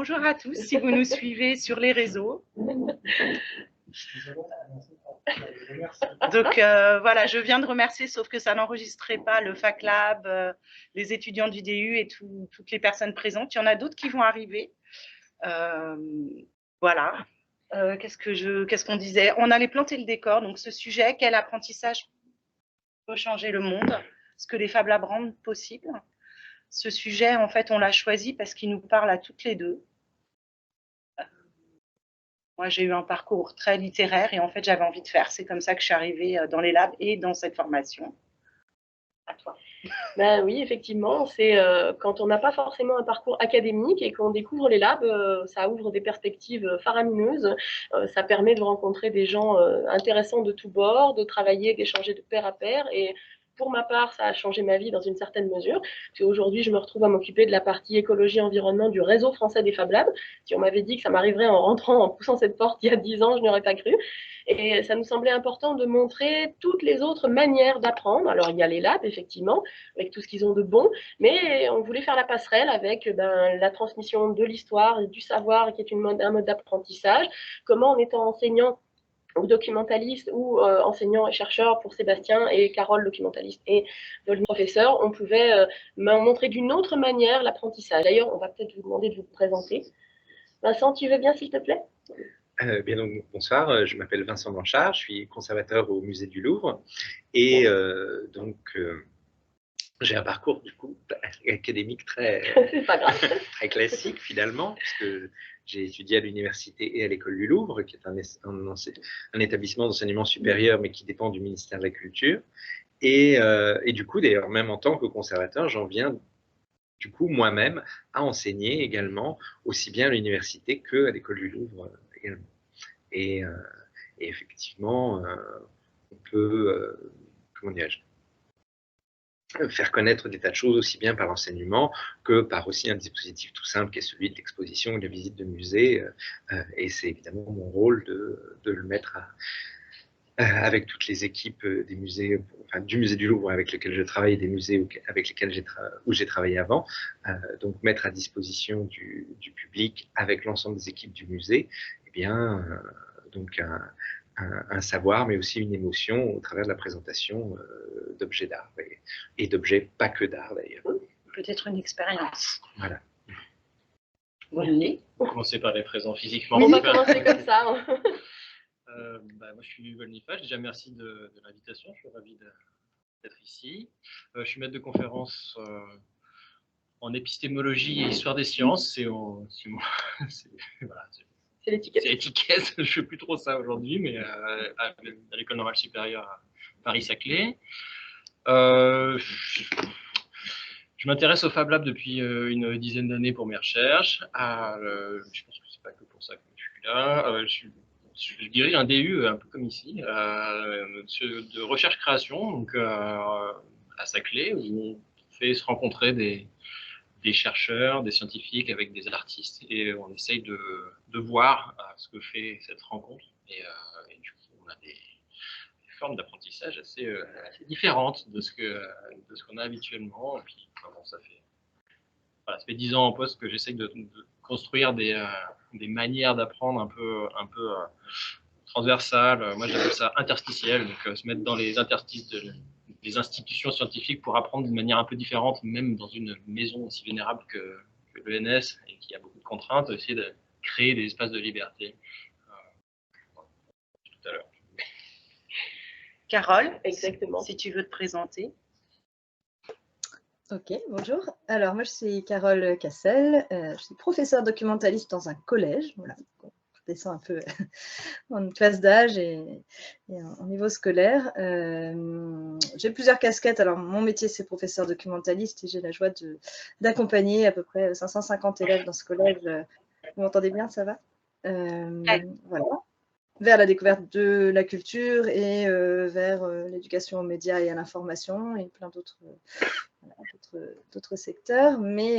bonjour à tous si vous nous suivez sur les réseaux. Donc voilà, je viens de remercier, sauf que ça n'enregistrait pas le FacLab, les étudiants du DU et toutes les personnes présentes. Il y en a d'autres qui vont arriver. Voilà. Qu'est-ce qu'on disait? On allait planter le décor. Donc ce sujet, quel apprentissage peut changer le monde? Ce que les Fab Labs rendent possible. Ce sujet, en fait, on l'a choisi parce qu'il nous parle à toutes les deux. Moi, j'ai eu un parcours très littéraire et en fait, j'avais envie de faire. C'est comme ça que je suis arrivée dans les labs et dans cette formation. À toi. Ben oui, effectivement, c'est quand on n'a pas forcément un parcours académique et qu'on découvre les labs, ça ouvre des perspectives faramineuses. Ça permet de rencontrer des gens intéressants de tous bords, de travailler, d'échanger de pair à pair. Et pour ma part, ça a changé ma vie dans une certaine mesure. Aujourd'hui, je me retrouve à m'occuper de la partie écologie-environnement du réseau français des Fab Labs. Si on m'avait dit que ça m'arriverait en rentrant, en poussant cette porte il y a 10 ans, je n'aurais pas cru. Et ça nous semblait important de montrer toutes les autres manières d'apprendre. Alors, il y a les labs, effectivement, avec tout ce qu'ils ont de bon, mais on voulait faire la passerelle avec la transmission de l'histoire et du savoir, qui est un mode d'apprentissage. Comment, en étant enseignant ou documentaliste ou enseignant et chercheur pour Sébastien et Carole, documentaliste, et Dolly, professeur, on pouvait montrer d'une autre manière l'apprentissage. D'ailleurs, on va peut-être vous demander de vous présenter. Vincent, tu veux bien, s'il te plaît? Bien donc, bonsoir, je m'appelle Vincent Blanchard, je suis conservateur au musée du Louvre et j'ai un parcours du coup académique très classique finalement, puisque j'ai étudié à l'université et à l'école du Louvre, qui est un établissement d'enseignement supérieur mais qui dépend du ministère de la Culture. Et du coup, d'ailleurs, même en tant que conservateur, j'en viens du coup moi-même à enseigner également, aussi bien à l'université qu'à l'école du Louvre également. Et effectivement, on peut, comment dirais-je, faire connaître des tas de choses aussi bien par l'enseignement que par aussi un dispositif tout simple qui est celui de l'exposition ou de la visite de musée. Et c'est évidemment mon rôle de le mettre avec toutes les équipes des musées, enfin, du musée du Louvre avec lequel je travaille et des musées avec lesquels j'ai travaillé avant, donc mettre à disposition du public avec l'ensemble des équipes du musée, eh bien, donc un savoir, mais aussi une émotion au travers de la présentation d'objets d'art et d'objets pas que d'art d'ailleurs. Peut-être une expérience. Voilà. Volney. On va commencer par les présents physiquement. On va commencer comme ça. Moi, je suis Volney Fage. Déjà, merci de l'invitation. Je suis ravi d'être ici. Je suis maître de conférence en épistémologie et histoire des sciences. C'est l'étiquette. C'est l'étiquette. Je ne fais plus trop ça aujourd'hui, mais à l'école normale supérieure à Paris-Saclay. Je m'intéresse au Fab Lab depuis une dizaine d'années pour mes recherches. Je pense que c'est pas que pour ça que je suis là. Je dirige un DU un peu comme ici, de recherche-création, donc à Saclay, où on fait se rencontrer des chercheurs, des scientifiques avec des artistes, et on essaye de voir ce que fait cette rencontre. Et du coup, on a des formes d'apprentissage assez différentes de ce qu'on a habituellement. Et puis, bon, ça fait 10 ans en poste que j'essaye de construire des manières d'apprendre un peu transversales. Moi, j'appelle ça interstitiel, donc se mettre dans les interstices des institutions scientifiques pour apprendre d'une manière un peu différente, même dans une maison aussi vénérable que l'ENS et qui a beaucoup de contraintes, essayer de créer des espaces de liberté. Tout à l'heure. Carole, exactement. Si tu veux te présenter. Ok, bonjour. Alors, moi, je suis Carole Cassel. Je suis professeure documentaliste dans un collège. Voilà, on descend un peu en classe d'âge et en niveau scolaire. J'ai plusieurs casquettes. Alors, mon métier, c'est professeur documentaliste et j'ai la joie d'accompagner à peu près 550 élèves dans ce collège. Vous m'entendez bien, ça va? Voilà. Vers la découverte de la culture et vers l'éducation aux médias et à l'information et plein d'autres secteurs. Mais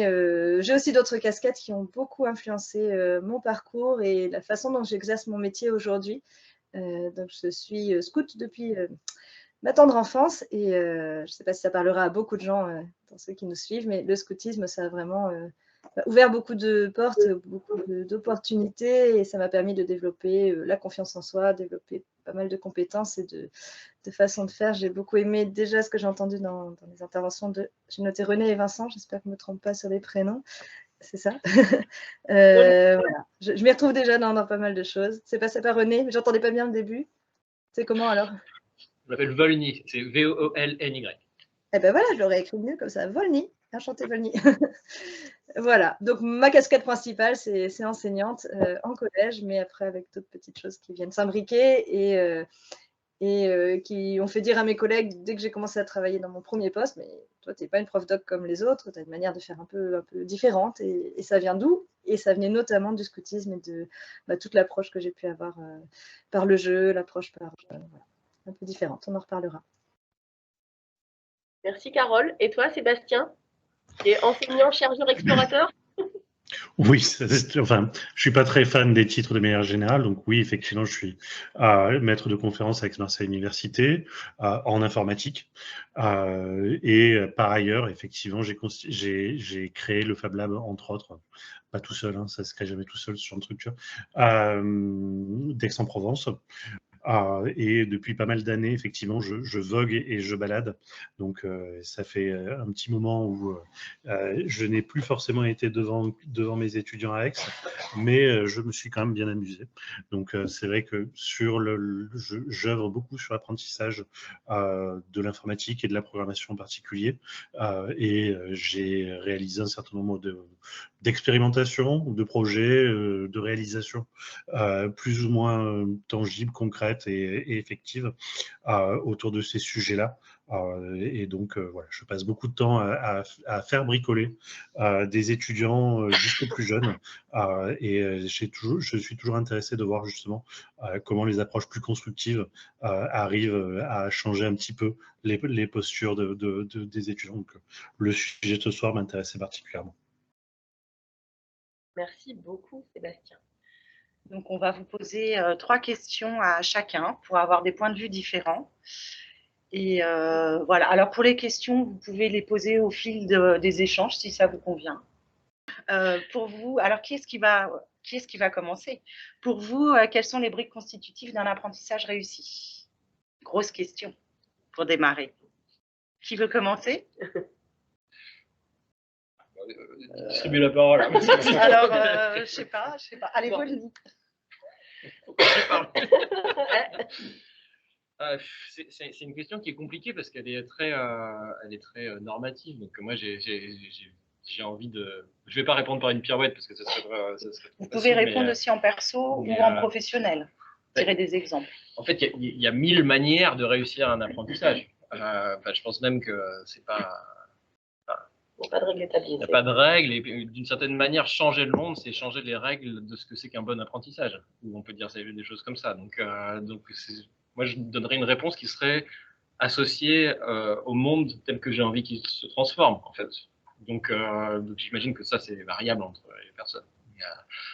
j'ai aussi d'autres casquettes qui ont beaucoup influencé mon parcours et la façon dont j'exerce mon métier aujourd'hui. Donc, je suis scout depuis ma tendre enfance et je ne sais pas si ça parlera à beaucoup de gens, dans ceux qui nous suivent, mais le scoutisme, ça a vraiment ouvert beaucoup de portes, beaucoup d'opportunités, et ça m'a permis de développer la confiance en soi, développer pas mal de compétences et de façons de faire. J'ai beaucoup aimé déjà ce que j'ai entendu dans les interventions de, j'ai noté René et Vincent, j'espère que je ne me trompe pas sur les prénoms, c'est ça. Voilà. Je m'y retrouve déjà dans pas mal de choses. C'est passé par René, mais j'entendais pas bien le début. C'est comment alors? Je m'appelle Volny, c'est V-O-L-N-Y. Eh ben voilà, je l'aurais écrit mieux comme ça. Volny, enchanté Volny. Voilà, donc ma casquette principale, c'est enseignante en collège, mais après avec d'autres petites choses qui viennent s'imbriquer et qui ont fait dire à mes collègues dès que j'ai commencé à travailler dans mon premier poste, mais toi, tu n'es pas une prof doc comme les autres, tu as une manière de faire un peu différente, et ça vient d'où? Et ça venait notamment du scoutisme et de toute l'approche que j'ai pu avoir par le jeu, l'approche par voilà, un peu différente, on en reparlera. Merci Carole. Et toi, Sébastien, tu es enseignant, chercheur, explorateur? Oui, enfin, je suis pas très fan des titres de manière générale, donc oui, effectivement, je suis maître de conférence à Aix-Marseille Université en informatique, et par ailleurs, effectivement, j'ai créé le Fab Lab, entre autres, pas tout seul, hein, ça se crée jamais tout seul sur une structure, d'Aix-en-Provence. Et depuis pas mal d'années, effectivement, je vogue et je balade. Donc, ça fait un petit moment où je n'ai plus forcément été devant mes étudiants à Aix, mais je me suis quand même bien amusé. Donc, c'est vrai que j'œuvre beaucoup sur l'apprentissage de l'informatique et de la programmation en particulier. Et j'ai réalisé un certain nombre d'expérimentations, de projets, de réalisations plus ou moins tangibles, concrètes et effectives autour de ces sujets-là. Et donc, voilà, je passe beaucoup de temps à faire bricoler des étudiants jusqu'aux plus jeunes. Et je suis toujours intéressé de voir justement comment les approches plus constructives arrivent à changer un petit peu les postures des étudiants. Donc, le sujet de ce soir m'intéressait particulièrement. Merci beaucoup, Sébastien. Donc, on va vous poser 3 questions à chacun pour avoir des points de vue différents. Et voilà. Alors, pour les questions, vous pouvez les poser au fil des échanges, si ça vous convient. Pour vous, alors, qui est-ce qui va commencer? Pour vous, quelles sont les briques constitutives d'un apprentissage réussi? Grosse question pour démarrer. Qui veut commencer? Distribuer la parole. Alors, je sais pas. Allez, Bon. Volny. C'est une question qui est compliquée parce qu'elle est très, normative. Donc moi, j'ai envie de. Je vais pas répondre par une pirouette parce que ça serait Vous pouvez répondre aussi en perso ou en professionnel. Tirer des exemples. En fait, il y a 1000 manières de réussir un apprentissage. Je pense même que c'est pas. Il n'y a pas de règle établie. Il n'y a pas de règle, et d'une certaine manière, changer le monde, c'est changer les règles de ce que c'est qu'un bon apprentissage. Ou on peut dire des choses comme ça. Donc moi, je donnerais une réponse qui serait associée au monde tel que j'ai envie qu'il se transforme, en fait. Donc j'imagine que ça, c'est variable entre les personnes.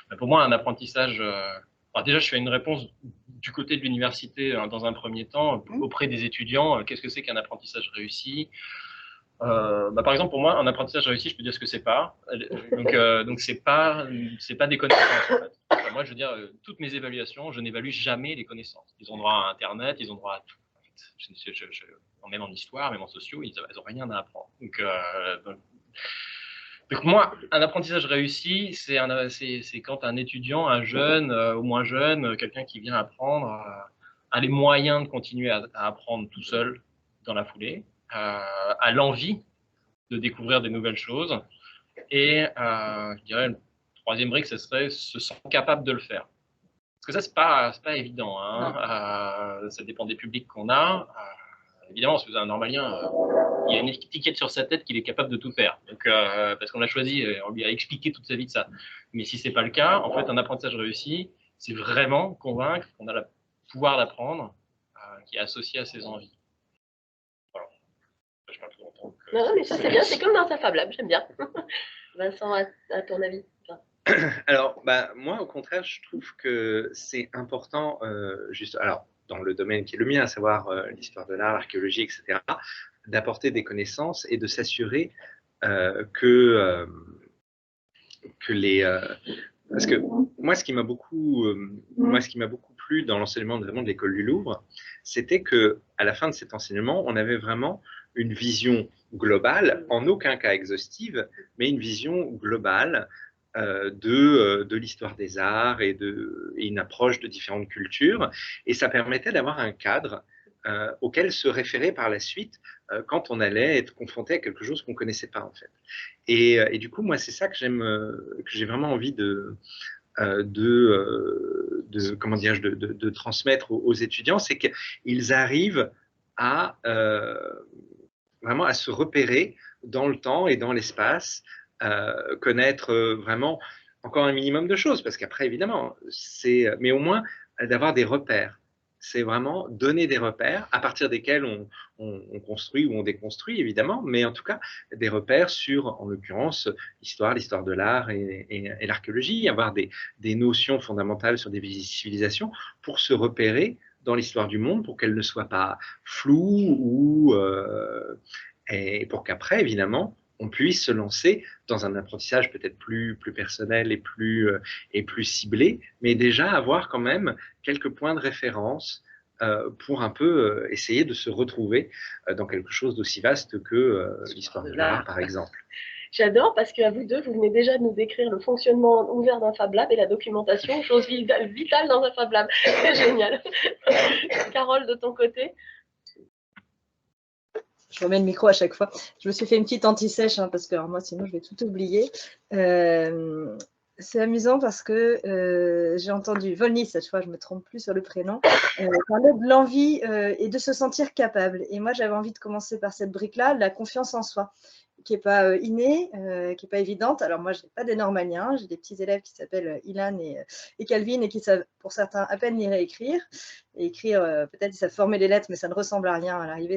Mais pour moi, un apprentissage... alors déjà, je fais une réponse du côté de l'université dans un premier temps, auprès des étudiants. Qu'est-ce que c'est qu'un apprentissage réussi? Par exemple, pour moi, un apprentissage réussi, je peux dire ce que c'est pas. Donc c'est pas des connaissances. En fait. Enfin, moi, je veux dire, toutes mes évaluations, je n'évalue jamais les connaissances. Ils ont droit à Internet, ils ont droit à tout. En fait. Même en histoire, même en sociaux, ils n'ont rien à apprendre. Donc moi, un apprentissage réussi, c'est quand un étudiant, un jeune, ou moins jeune, quelqu'un qui vient apprendre, a les moyens de continuer à apprendre tout seul dans la foulée. À l'envie de découvrir des nouvelles choses. Et je dirais, le troisième brique, ce serait se sentir capable de le faire. Parce que ça, c'est pas évident. Hein. Ça dépend des publics qu'on a. Évidemment, si vous avez un normalien, il y a une étiquette sur sa tête qu'il est capable de tout faire. Donc, parce qu'on l'a choisi, on lui a expliqué toute sa vie de ça. Mais si ce n'est pas le cas, en fait, un apprentissage réussi, c'est vraiment convaincre qu'on a le pouvoir d'apprendre qui est associé à ses envies. Non, mais ça c'est bien, c'est comme dans sa Fab Lab, j'aime bien. Vincent, à ton avis? Alors, moi, au contraire, je trouve que c'est important, alors, dans le domaine qui est le mien, à savoir l'histoire de l'art, l'archéologie, etc., d'apporter des connaissances et de s'assurer que parce que moi, ce qui m'a beaucoup plu dans l'enseignement vraiment de l'école du Louvre, c'était que à la fin de cet enseignement, on avait vraiment une vision globale, en aucun cas exhaustive, mais une vision globale de l'histoire des arts et une approche de différentes cultures. Et ça permettait d'avoir un cadre auquel se référer par la suite quand on allait être confronté à quelque chose qu'on ne connaissait pas en fait. Et du coup, moi, c'est ça que j'ai vraiment envie comment dirais-je, de transmettre aux étudiants, c'est qu'ils arrivent à vraiment à se repérer dans le temps et dans l'espace, connaître vraiment encore un minimum de choses, parce qu'après, évidemment, mais au moins d'avoir des repères. C'est vraiment donner des repères à partir desquels on construit ou on déconstruit, évidemment, mais en tout cas, des repères sur, en l'occurrence, l'histoire de l'art et l'archéologie, avoir des notions fondamentales sur des civilisations pour se repérer dans l'histoire du monde, pour qu'elle ne soit pas floue et pour qu'après, évidemment, on puisse se lancer dans un apprentissage peut-être plus personnel et plus ciblé, mais déjà avoir quand même quelques points de référence pour un peu essayer de se retrouver dans quelque chose d'aussi vaste que l'histoire de l'art, par exemple. J'adore parce qu'à vous deux, vous venez déjà de nous décrire le fonctionnement ouvert d'un Fab Lab et la documentation, chose vitale dans un Fab Lab. C'est génial. Carole, de ton côté? Je remets le micro à chaque fois. Je me suis fait une petite anti-sèche parce que alors moi, sinon, je vais tout oublier. C'est amusant parce que j'ai entendu Volny, cette fois, je ne me trompe plus sur le prénom, parler de l'envie et de se sentir capable. Et moi, j'avais envie de commencer par cette brique-là, la confiance en soi, qui n'est pas innée, qui n'est pas évidente. Alors moi, je n'ai pas des normaliens, j'ai des petits élèves qui s'appellent Ilan et Calvin et qui savent, pour certains, à peine lire et écrire. Et écrire, peut-être, ils savent former les lettres, mais ça ne ressemble à rien à l'arrivée.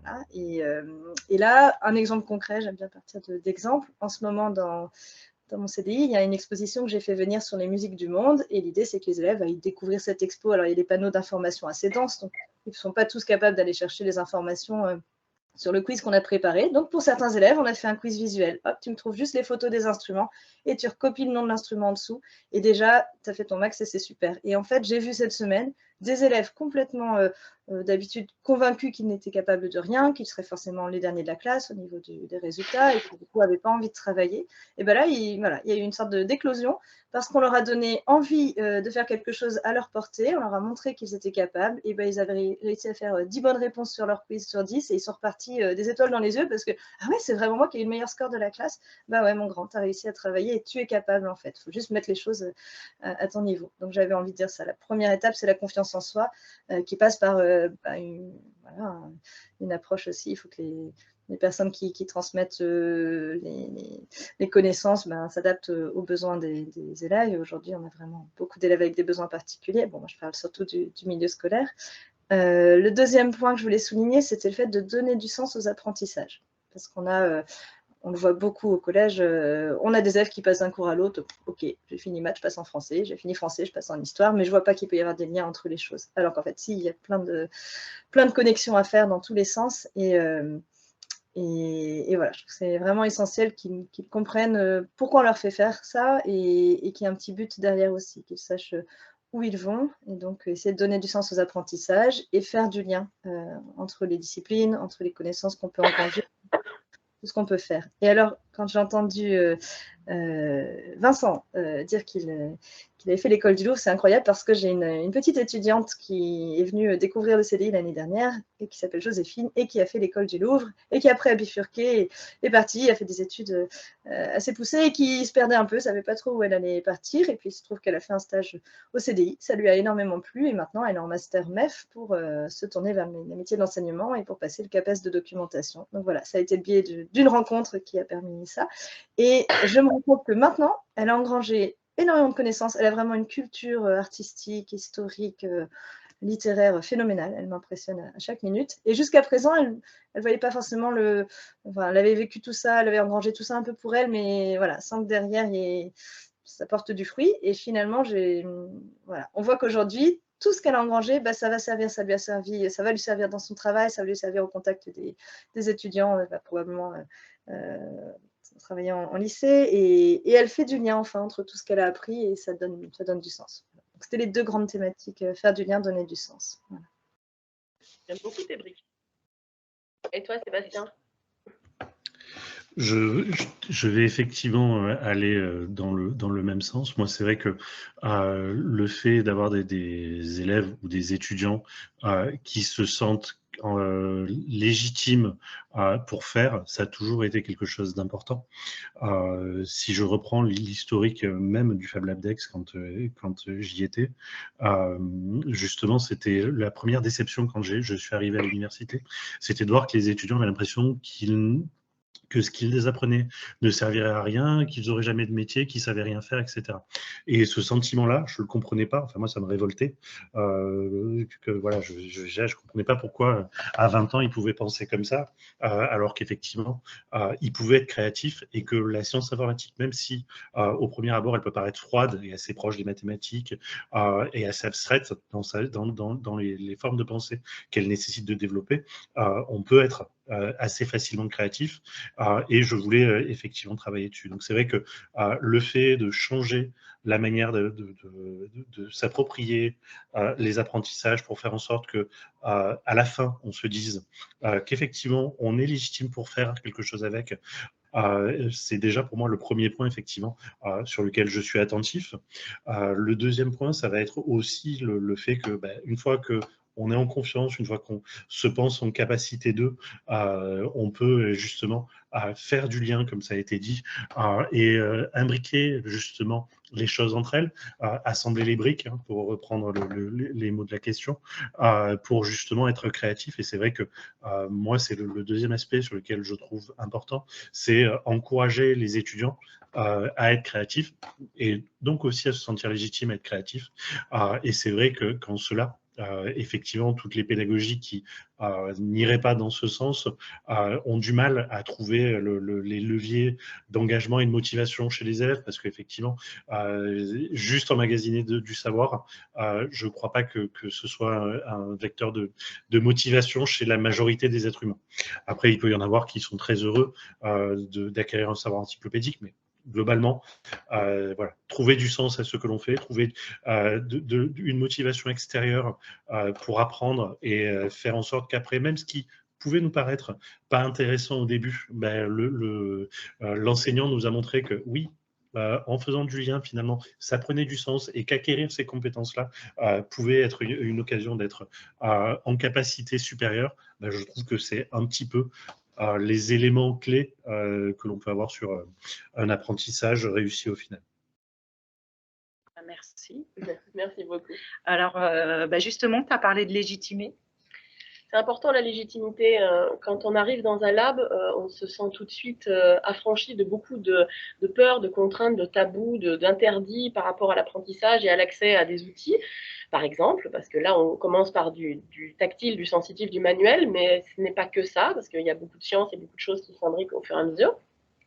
Voilà. Et là, un exemple concret, j'aime bien partir d'exemples. En ce moment, dans mon CDI, il y a une exposition que j'ai fait venir sur les musiques du monde. Et l'idée, c'est que les élèves aillent découvrir cette expo. Alors, il y a des panneaux d'information assez denses, donc ils ne sont pas tous capables d'aller chercher les informations sur le quiz qu'on a préparé. Donc, pour certains élèves, on a fait un quiz visuel. Hop, tu me trouves juste les photos des instruments et tu recopies le nom de l'instrument en dessous. Et déjà, tu as fait ton max et c'est super. Et en fait, j'ai vu cette semaine des élèves complètement, d'habitude, convaincus qu'ils n'étaient capables de rien, qu'ils seraient forcément les derniers de la classe au niveau des résultats et qui, du coup, n'avaient pas envie de travailler. Et bien là, il y a eu une sorte d'éclosion parce qu'on leur a donné envie de faire quelque chose à leur portée, on leur a montré qu'ils étaient capables, et ben, ils avaient réussi à faire 10 bonnes réponses sur leur quiz sur 10, et ils sont repartis des étoiles dans les yeux, parce que « Ah ouais, c'est vraiment moi qui ai eu le meilleur score de la classe ?» Bah ouais, mon grand, tu as réussi à travailler, et tu es capable en fait, il faut juste mettre les choses à ton niveau. Donc j'avais envie de dire ça. La première étape, c'est la confiance en soi, qui passe par une approche aussi, il faut que les personnes qui transmettent les connaissances s'adaptent aux besoins des élèves. Et aujourd'hui, on a vraiment beaucoup d'élèves avec des besoins particuliers. Bon, moi, je parle surtout du milieu scolaire. Le deuxième point que je voulais souligner, c'était le fait de donner du sens aux apprentissages. Parce qu'on on le voit beaucoup au collège, on a des élèves qui passent d'un cours à l'autre. Ok, j'ai fini maths, je passe en français, j'ai fini français, je passe en histoire, mais je ne vois pas qu'il peut y avoir des liens entre les choses. Alors qu'en fait, si, il y a plein de connexions à faire dans tous les sens. Et voilà, je trouve que c'est vraiment essentiel qu'ils comprennent pourquoi on leur fait faire ça et qu'il y ait un petit but derrière aussi, qu'ils sachent où ils vont. Et donc, essayer de donner du sens aux apprentissages et faire du lien entre les disciplines, entre les connaissances qu'on peut engranger, tout ce qu'on peut faire. Et alors, quand j'ai entendu Vincent dire qu'il avait fait l'école du Louvre, c'est incroyable parce que j'ai une petite étudiante qui est venue découvrir le CDI l'année dernière et qui s'appelle Joséphine et qui a fait l'école du Louvre et qui après a bifurqué, est partie, a fait des études assez poussées et qui se perdait un peu, savait pas trop où elle allait partir, et puis il se trouve qu'elle a fait un stage au CDI, ça lui a énormément plu et maintenant elle est en master MEF pour se tourner vers les métiers de l'enseignement et pour passer le CAPES de documentation. Donc voilà, ça a été le biais d'une rencontre qui a permis ça. Et je me rends compte que maintenant, elle a engrangé énormément de connaissances. Elle a vraiment une culture artistique, historique, littéraire phénoménale. Elle m'impressionne à chaque minute. Et jusqu'à présent, elle ne voyait pas forcément Enfin, elle avait vécu tout ça, elle avait engrangé tout ça un peu pour elle, mais voilà, sans que derrière, ça porte du fruit. Et finalement, voilà, on voit qu'aujourd'hui, tout ce qu'elle a engrangé, ça va servir, ça lui a servi, ça va lui servir dans son travail, ça va lui servir au contact des étudiants, probablement travaillé en lycée, et elle fait du lien enfin entre tout ce qu'elle a appris, et ça donne du sens. C'était les 2 grandes thématiques, faire du lien, donner du sens. Voilà. J'aime beaucoup tes briques. Et toi, Sébastien? Je vais effectivement aller dans le même sens. Moi, c'est vrai que le fait d'avoir des élèves ou des étudiants qui se sentent légitimes pour faire, ça a toujours été quelque chose d'important. Si je reprends l'historique même du Fab Lab Dex quand j'y étais, justement, c'était la première déception quand je suis arrivé à l'université, c'était de voir que les étudiants avaient l'impression que ce qu'ils apprenaient ne servirait à rien, qu'ils n'auraient jamais de métier, qu'ils ne savaient rien faire, etc. Et ce sentiment-là, je ne le comprenais pas. Enfin, moi, ça me révoltait. Voilà, je ne comprenais pas pourquoi, à 20 ans, ils pouvaient penser comme ça, alors qu'effectivement, ils pouvaient être créatifs, et que la science informatique, même si, au premier abord, elle peut paraître froide et assez proche des mathématiques, et assez abstraite dans les formes de pensée qu'elle nécessite de développer, on peut être assez facilement créatif, et je voulais effectivement travailler dessus. Donc c'est vrai que le fait de changer la manière de s'approprier les apprentissages pour faire en sorte que à la fin on se dise qu'effectivement on est légitime pour faire quelque chose avec, c'est déjà pour moi le premier point effectivement sur lequel je suis attentif. Le deuxième point, ça va être aussi le fait que une fois que on est en confiance, une fois qu'on se pense en capacité on peut justement faire du lien, comme ça a été dit, et imbriquer justement les choses entre elles, assembler les briques, hein, pour reprendre les mots de la question, pour justement être créatif. Et c'est vrai que moi, c'est le deuxième aspect sur lequel je trouve important, c'est encourager les étudiants à être créatifs, et donc aussi à se sentir légitime à être créatif. Et c'est vrai que quand cela, effectivement, toutes les pédagogies qui n'iraient pas dans ce sens ont du mal à trouver les leviers d'engagement et de motivation chez les élèves, parce qu'effectivement, juste emmagasiner du savoir, je ne crois pas que ce soit un vecteur de motivation chez la majorité des êtres humains. Après, il peut y en avoir qui sont très heureux d'acquérir un savoir encyclopédique, mais globalement, voilà, trouver du sens à ce que l'on fait, trouver une motivation extérieure pour apprendre, et faire en sorte qu'après, même ce qui pouvait nous paraître pas intéressant au début, l'enseignant nous a montré que oui, en faisant du lien, finalement, ça prenait du sens, et qu'acquérir ces compétences-là pouvait être une occasion d'être en capacité supérieure. Je trouve que c'est un petit peu les éléments clés que l'on peut avoir sur un apprentissage réussi au final. Merci. Merci beaucoup. Alors, justement, tu as parlé de légitimer. C'est important, la légitimité. Quand on arrive dans un lab, on se sent tout de suite affranchi de beaucoup de peurs, de contraintes, de tabous, d'interdits par rapport à l'apprentissage et à l'accès à des outils, par exemple, parce que là, on commence par du tactile, du sensitif, du manuel, mais ce n'est pas que ça, parce qu'il y a beaucoup de sciences et beaucoup de choses qui s'imbriquent au fur et à mesure.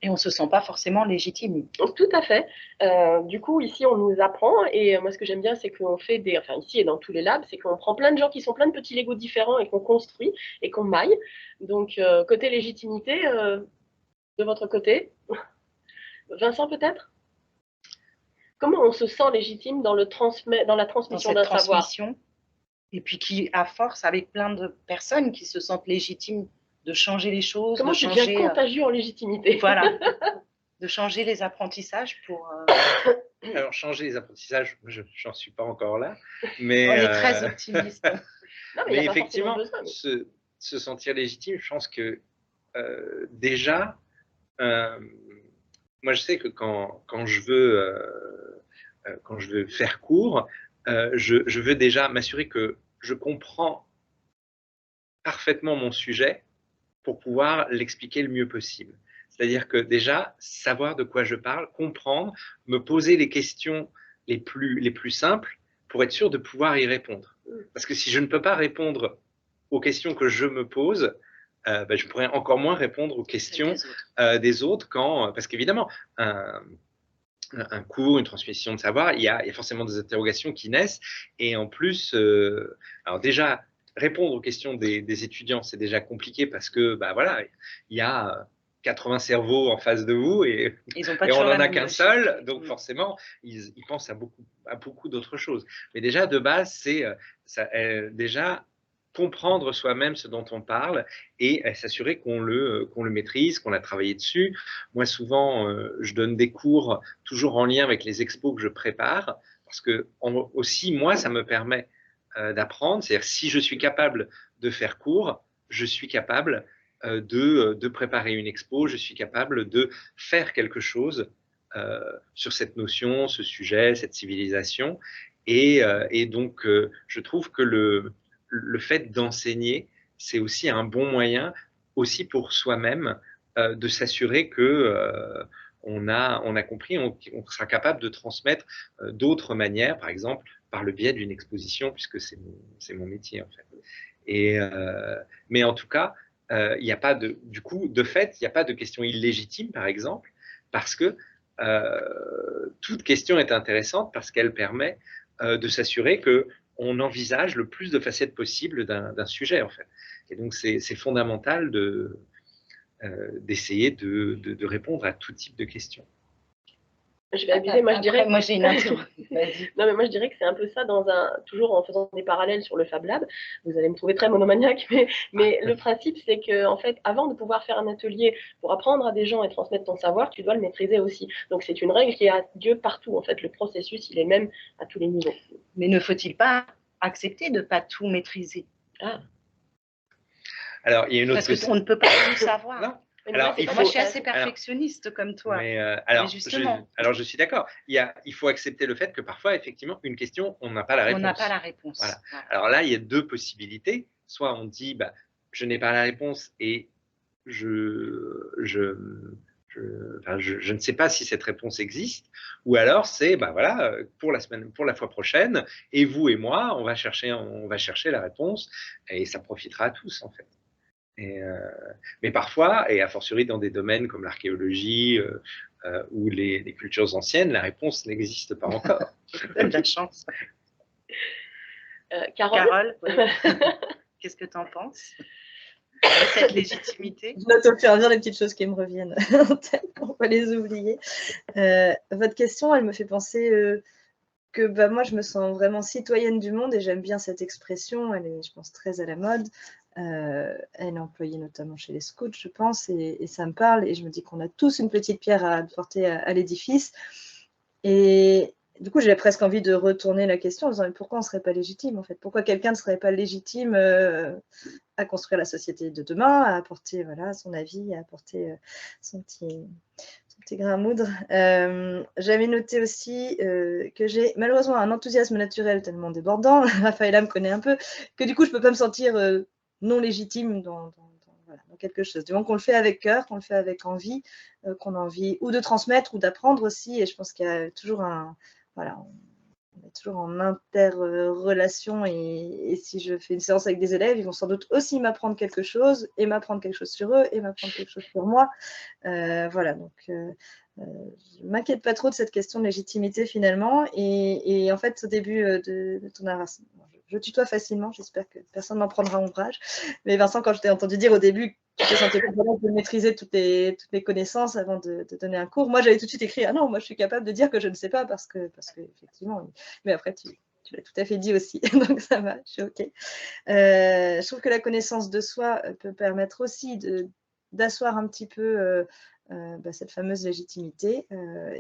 Et on ne se sent pas forcément légitime. Tout à fait. Du coup, ici, on nous apprend, et moi, ce que j'aime bien, c'est qu'on fait enfin ici et dans tous les labs, c'est qu'on prend plein de gens qui sont plein de petits Legos différents, et qu'on construit, et qu'on maille. Donc, côté légitimité, de votre côté, Vincent, peut-être? Comment on se sent légitime dans la transmission d'un savoir? Et puis qui, à force, avec plein de personnes qui se sentent légitimes de changer les choses. Comment tu deviens contagieux en légitimité? Voilà, de changer les apprentissages pour... Alors, changer les apprentissages, je n'en suis pas encore là, mais... On est très optimiste. Non, mais effectivement, se sentir légitime, je pense que déjà, moi je sais que quand je veux faire cours, je veux déjà m'assurer que je comprends parfaitement mon sujet pour pouvoir l'expliquer le mieux possible. C'est-à-dire que déjà, savoir de quoi je parle, comprendre, me poser les questions les plus simples pour être sûr de pouvoir y répondre. Parce que si je ne peux pas répondre aux questions que je me pose, je pourrais encore moins répondre aux questions des autres parce qu'évidemment, un cours, une transmission de savoir, il y a forcément des interrogations qui naissent. Et en plus, alors déjà, répondre aux questions des étudiants, c'est déjà compliqué parce que, voilà, il y a 80 cerveaux en face de vous et on n'en a qu'un seul, donc forcément, ils pensent à beaucoup d'autres choses. Mais déjà, de base, c'est déjà comprendre soi-même ce dont on parle et s'assurer qu'on le maîtrise, qu'on a travaillé dessus. Moi, souvent, je donne des cours toujours en lien avec les expos que je prépare, parce que aussi, moi, ça me permet d'apprendre. C'est-à-dire, si je suis capable de faire cours, je suis capable de préparer une expo, je suis capable de faire quelque chose sur cette notion, ce sujet, cette civilisation. Et donc, je trouve que le fait d'enseigner, c'est aussi un bon moyen, aussi pour soi-même, de s'assurer que on a compris, on sera capable de transmettre d'autres manières, par exemple, par le biais d'une exposition, puisque c'est mon métier, en fait. Mais en tout cas, il n'y a pas du coup, de fait, il n'y a pas de question illégitime, par exemple, parce que toute question est intéressante parce qu'elle permet de s'assurer qu'on envisage le plus de facettes possibles d'un sujet, en fait. Et donc, c'est fondamental d'essayer de répondre à tout type de questions. Je vais abuser, moi je dirais. Moi j'ai une intro. Non, mais moi je dirais que c'est un peu ça, toujours en faisant des parallèles sur le Fab Lab. Vous allez me trouver très monomaniaque, mais le principe c'est que en fait, avant de pouvoir faire un atelier pour apprendre à des gens et transmettre ton savoir, tu dois le maîtriser aussi. Donc c'est une règle qui a lieu partout. En fait, le processus il est même à tous les niveaux. Mais ne faut-il pas accepter de ne pas tout maîtriser? Alors il y a une autre question. Parce qu'on ne peut pas tout savoir. Non. Alors, moi, je suis assez perfectionniste comme toi. Mais je suis d'accord. Il faut accepter le fait que parfois, effectivement, une question, on n'a pas la réponse. On n'a pas la réponse. Voilà. Alors là, il y a deux possibilités. Soit on dit, je n'ai pas la réponse et je ne sais pas si cette réponse existe. Ou alors, c'est, voilà, pour la fois prochaine, et vous et moi, on va chercher la réponse et ça profitera à tous, en fait. Mais parfois, et a fortiori dans des domaines comme l'archéologie ou les cultures anciennes, la réponse n'existe pas encore. De la chance. Carole, qu'est-ce que tu en penses de cette légitimité? Je note au fur et à mesure les petites choses qui me reviennent en tête pour ne pas les oublier. Votre question, elle me fait penser que moi, je me sens vraiment citoyenne du monde et j'aime bien cette expression. Elle est, je pense, très à la mode. Elle est employée notamment chez les scouts, je pense, et ça me parle. Et je me dis qu'on a tous une petite pierre à apporter à l'édifice. Et du coup, j'ai presque envie de retourner la question en disant pourquoi on ne serait pas légitime, en fait? Pourquoi quelqu'un ne serait pas légitime à construire la société de demain, à apporter son avis, à apporter son petit grain à moudre. J'avais noté aussi que j'ai malheureusement un enthousiasme naturel tellement débordant, Raphaëlla me connaît un peu, que du coup je ne peux pas me sentir non légitime dans quelque chose. Du moment qu'on le fait avec cœur, qu'on le fait avec envie, qu'on a envie ou de transmettre ou d'apprendre aussi, et je pense qu'il y a toujours on est toujours en interrelation et si je fais une séance avec des élèves, ils vont sans doute aussi m'apprendre quelque chose et m'apprendre quelque chose sur eux et m'apprendre quelque chose sur moi. Voilà, donc je ne m'inquiète pas trop de cette question de légitimité finalement. Et en fait, au début de ton narration, je tutoie facilement, j'espère que personne n'en prendra ombrage. Mais Vincent, quand je t'ai entendu dire au début que tu te sentais capable de maîtriser toutes les connaissances avant de donner un cours, moi j'avais tout de suite écrit « Ah non, moi je suis capable de dire que je ne sais pas parce que effectivement… » Mais après, tu l'as tout à fait dit aussi, donc ça va, je suis OK. Je trouve que la connaissance de soi peut permettre aussi d'asseoir un petit peu cette fameuse légitimité.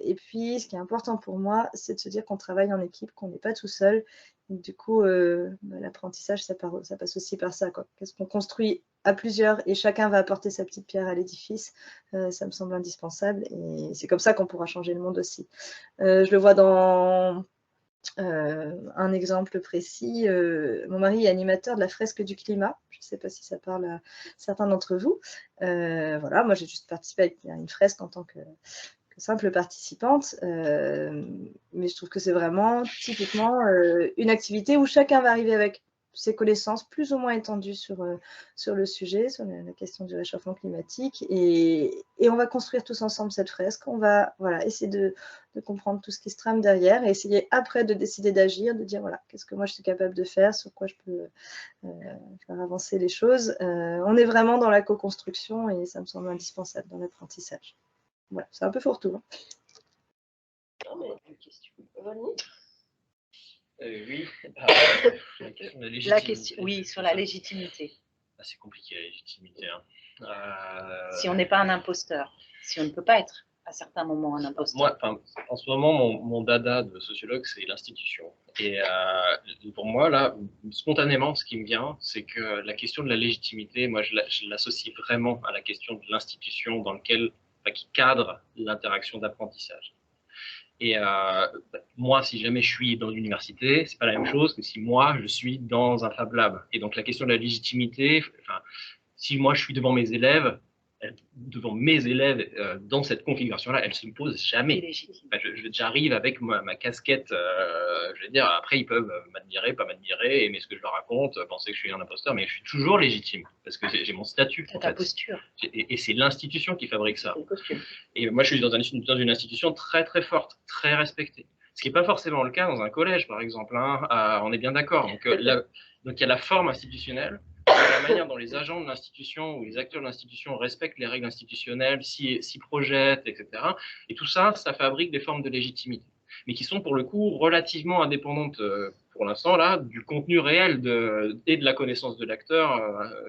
Et puis, ce qui est important pour moi, c'est de se dire qu'on travaille en équipe, qu'on n'est pas tout seul. Donc, du coup, l'apprentissage, ça passe aussi par ça. Qu'est-ce qu'on construit à plusieurs et chacun va apporter sa petite pierre à l'édifice, ça me semble indispensable. Et c'est comme ça qu'on pourra changer le monde aussi. Je le vois dans… un exemple précis, mon mari est animateur de la fresque du climat. Je ne sais pas si ça parle à certains d'entre vous. Voilà, moi j'ai juste participé à une fresque en tant que simple participante, mais je trouve que c'est vraiment typiquement une activité où chacun va arriver avec ses connaissances plus ou moins étendues sur le sujet, sur la question du réchauffement climatique. Et on va construire tous ensemble cette fresque. On va essayer de comprendre tout ce qui se trame derrière et essayer après de décider d'agir, de dire voilà, qu'est-ce que moi je suis capable de faire, sur quoi je peux faire avancer les choses. On est vraiment dans la co-construction et ça me semble indispensable dans l'apprentissage. Voilà, c'est un peu fourre-tout. Hein. Non, mais une question. Oui, la question, oui, sur la légitimité. C'est compliqué la légitimité. Hein. Si on n'est pas un imposteur, si on ne peut pas être à certains moments un imposteur. Moi, en ce moment, mon dada de sociologue, c'est l'institution. Et pour moi, là, spontanément, ce qui me vient, c'est que la question de la légitimité, moi, je l'associe vraiment à la question de l'institution dans lequel, qui cadre l'interaction d'apprentissage. Et moi, si jamais je suis dans l'université, c'est pas la même chose que si moi, je suis dans un Fab Lab. Et donc, la question de la légitimité, si moi, je suis devant mes élèves dans cette configuration-là, elle se pose jamais. J'arrive avec ma casquette, je vais dire, après ils peuvent m'admirer, pas m'admirer, aimer ce que je leur raconte, penser que je suis un imposteur, mais je suis toujours légitime, parce que j'ai mon statut. C'est ta posture. Et c'est l'institution qui fabrique ça. Et moi, je suis dans une institution très très forte, très respectée. Ce qui n'est pas forcément le cas dans un collège, par exemple. Hein, on est bien d'accord. Donc, il y a la forme institutionnelle, la manière dont les agents de l'institution ou les acteurs de l'institution respectent les règles institutionnelles, s'y projettent, etc. Et tout ça, ça fabrique des formes de légitimité, mais qui sont pour le coup relativement indépendantes pour l'instant là du contenu réel et de la connaissance de l'acteur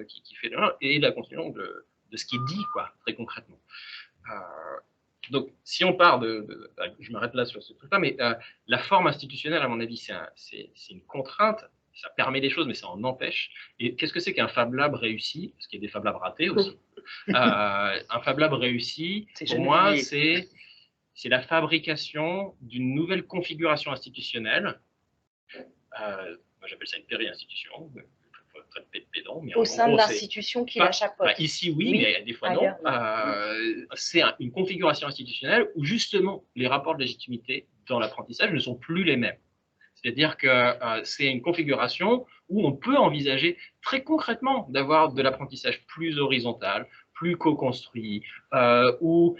qui fait l'un et de la construction de ce qui est dit, quoi, très concrètement. Donc, si on part je m'arrête là sur ce truc-là, mais la forme institutionnelle, à mon avis, c'est une contrainte. Ça permet des choses, mais ça en empêche. Et qu'est-ce que c'est qu'un Fab Lab réussi? Parce qu'il y a des Fab Labs ratés aussi. Un Fab Lab réussi, pour moi, c'est la fabrication d'une nouvelle configuration institutionnelle. Moi, j'appelle ça une péri-institution. Pédant, mais au sein de l'institution qui la chapeaute. Ici, oui, mais des fois non. C'est une configuration institutionnelle où justement les rapports de légitimité dans l'apprentissage ne sont plus les mêmes. C'est-à-dire que c'est une configuration où on peut envisager très concrètement d'avoir de l'apprentissage plus horizontal, plus co-construit, où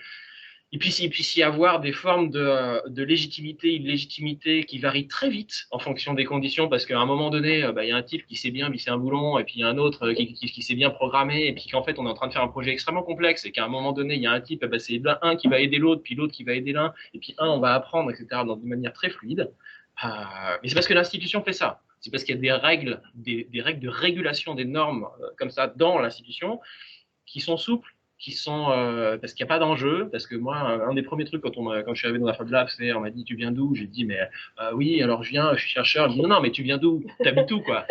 il puisse y avoir des formes de légitimité, une légitimité qui varie très vite en fonction des conditions, parce qu'à un moment donné, il y a un type qui sait bien visser un boulon, et puis il y a un autre qui sait bien programmer, et puis qu'en fait on est en train de faire un projet extrêmement complexe, et qu'à un moment donné, il y a un type, c'est un qui va aider l'autre, puis l'autre qui va aider l'un, et puis on va apprendre, etc., dans une manière très fluide. Mais c'est parce que l'institution fait ça. C'est parce qu'il y a des règles de régulation des normes comme ça dans l'institution qui sont souples, qui sont parce qu'il n'y a pas d'enjeu. Parce que moi, un des premiers trucs quand je suis arrivé dans la Fab Lab, c'est on m'a dit tu viens d'où? J'ai dit mais oui, alors je suis chercheur. Je dis non mais tu viens d'où? T'habites où quoi?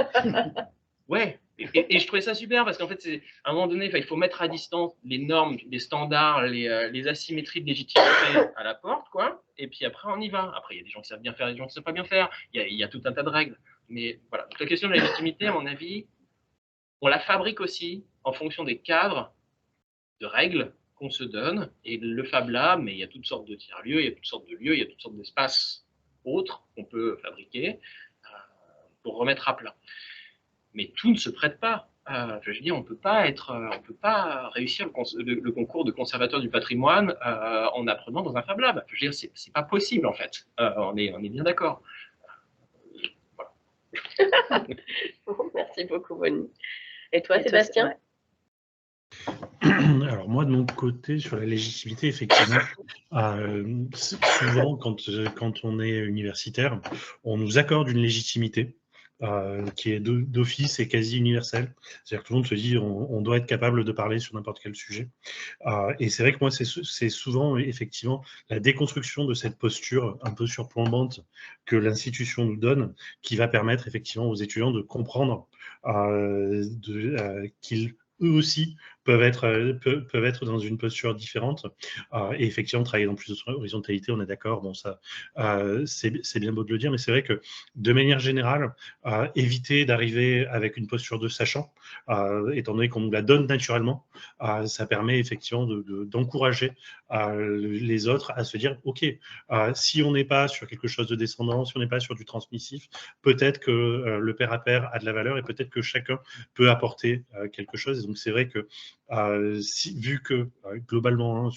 Ouais. Et je trouvais ça super parce qu'en fait, à un moment donné, il faut mettre à distance les normes, les standards, les asymétries de légitimité à la porte, quoi. Et puis après, on y va. Après, il y a des gens qui savent bien faire, des gens qui ne savent pas bien faire. Il y a tout un tas de règles. Mais voilà. Donc, la question de la légitimité, à mon avis, on la fabrique aussi en fonction des cadres de règles qu'on se donne. Et le Fab Lab, mais il y a toutes sortes de tiers-lieux, il y a toutes sortes de lieux, il y a toutes sortes d'espaces autres qu'on peut fabriquer pour remettre à plat. Mais tout ne se prête pas. Je veux dire, on peut pas réussir le concours de conservateur du patrimoine en apprenant dans un Fab Lab. Je veux dire, c'est pas possible en fait. On est bien d'accord. Voilà. Merci beaucoup, Bonnie. Et toi, Sébastien? Alors moi, de mon côté, sur la légitimité, effectivement, souvent, quand on est universitaire, on nous accorde une légitimité qui est d'office et quasi universelle. C'est-à-dire que tout le monde se dit on doit être capable de parler sur n'importe quel sujet. Et c'est vrai que moi, c'est souvent, effectivement, la déconstruction de cette posture un peu surplombante que l'institution nous donne qui va permettre, effectivement, aux étudiants de comprendre qu'ils eux aussi peuvent être dans une posture différente. Et effectivement, travailler dans plus d'horizontalité, on est d'accord, bon, ça, c'est bien beau de le dire, mais c'est vrai que de manière générale, éviter d'arriver avec une posture de sachant, étant donné qu'on nous la donne naturellement, ça permet effectivement d'encourager les autres à se dire, OK, si on n'est pas sur quelque chose de descendant, si on n'est pas sur du transmissif, peut-être que le pair à pair a de la valeur et peut-être que chacun peut apporter quelque chose. Et donc c'est vrai que vu que globalement, hein,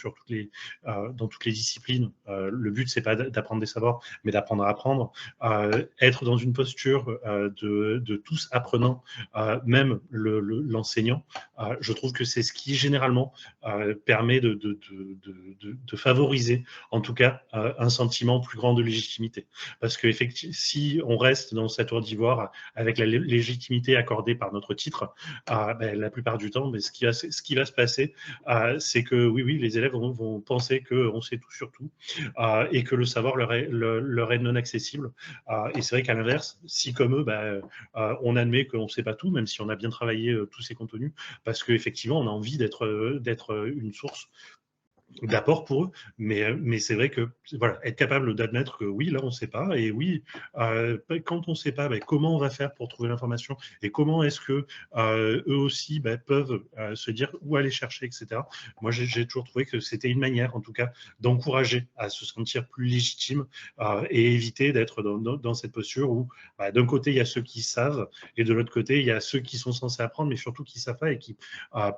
dans toutes les disciplines, le but c'est pas d'apprendre des savoirs, mais d'apprendre à apprendre, être dans une posture de tous apprenants, même l'enseignant, je trouve que c'est ce qui généralement permet de favoriser, en tout cas, un sentiment plus grand de légitimité. Parce que effectivement, si on reste dans cette tour d'ivoire avec la légitimité accordée par notre titre, ben, la plupart du temps, ben, ce qui va se passer, c'est que oui, les élèves vont penser qu'on sait tout sur tout et que le savoir leur est non accessible. Et c'est vrai qu'à l'inverse, si comme eux, ben, on admet qu'on ne sait pas tout, même si on a bien travaillé tous ces contenus, parce qu'effectivement, on a envie d'être une source d'apport pour eux, mais c'est vrai que voilà, être capable d'admettre que oui, là on ne sait pas, et oui, quand on ne sait pas, ben, comment on va faire pour trouver l'information, et comment est-ce que eux aussi ben, peuvent se dire où aller chercher, etc. Moi j'ai toujours trouvé que c'était une manière, en tout cas, d'encourager à se sentir plus légitime et éviter d'être dans cette posture où ben, d'un côté il y a ceux qui savent, et de l'autre côté il y a ceux qui sont censés apprendre, mais surtout qui ne savent pas et qui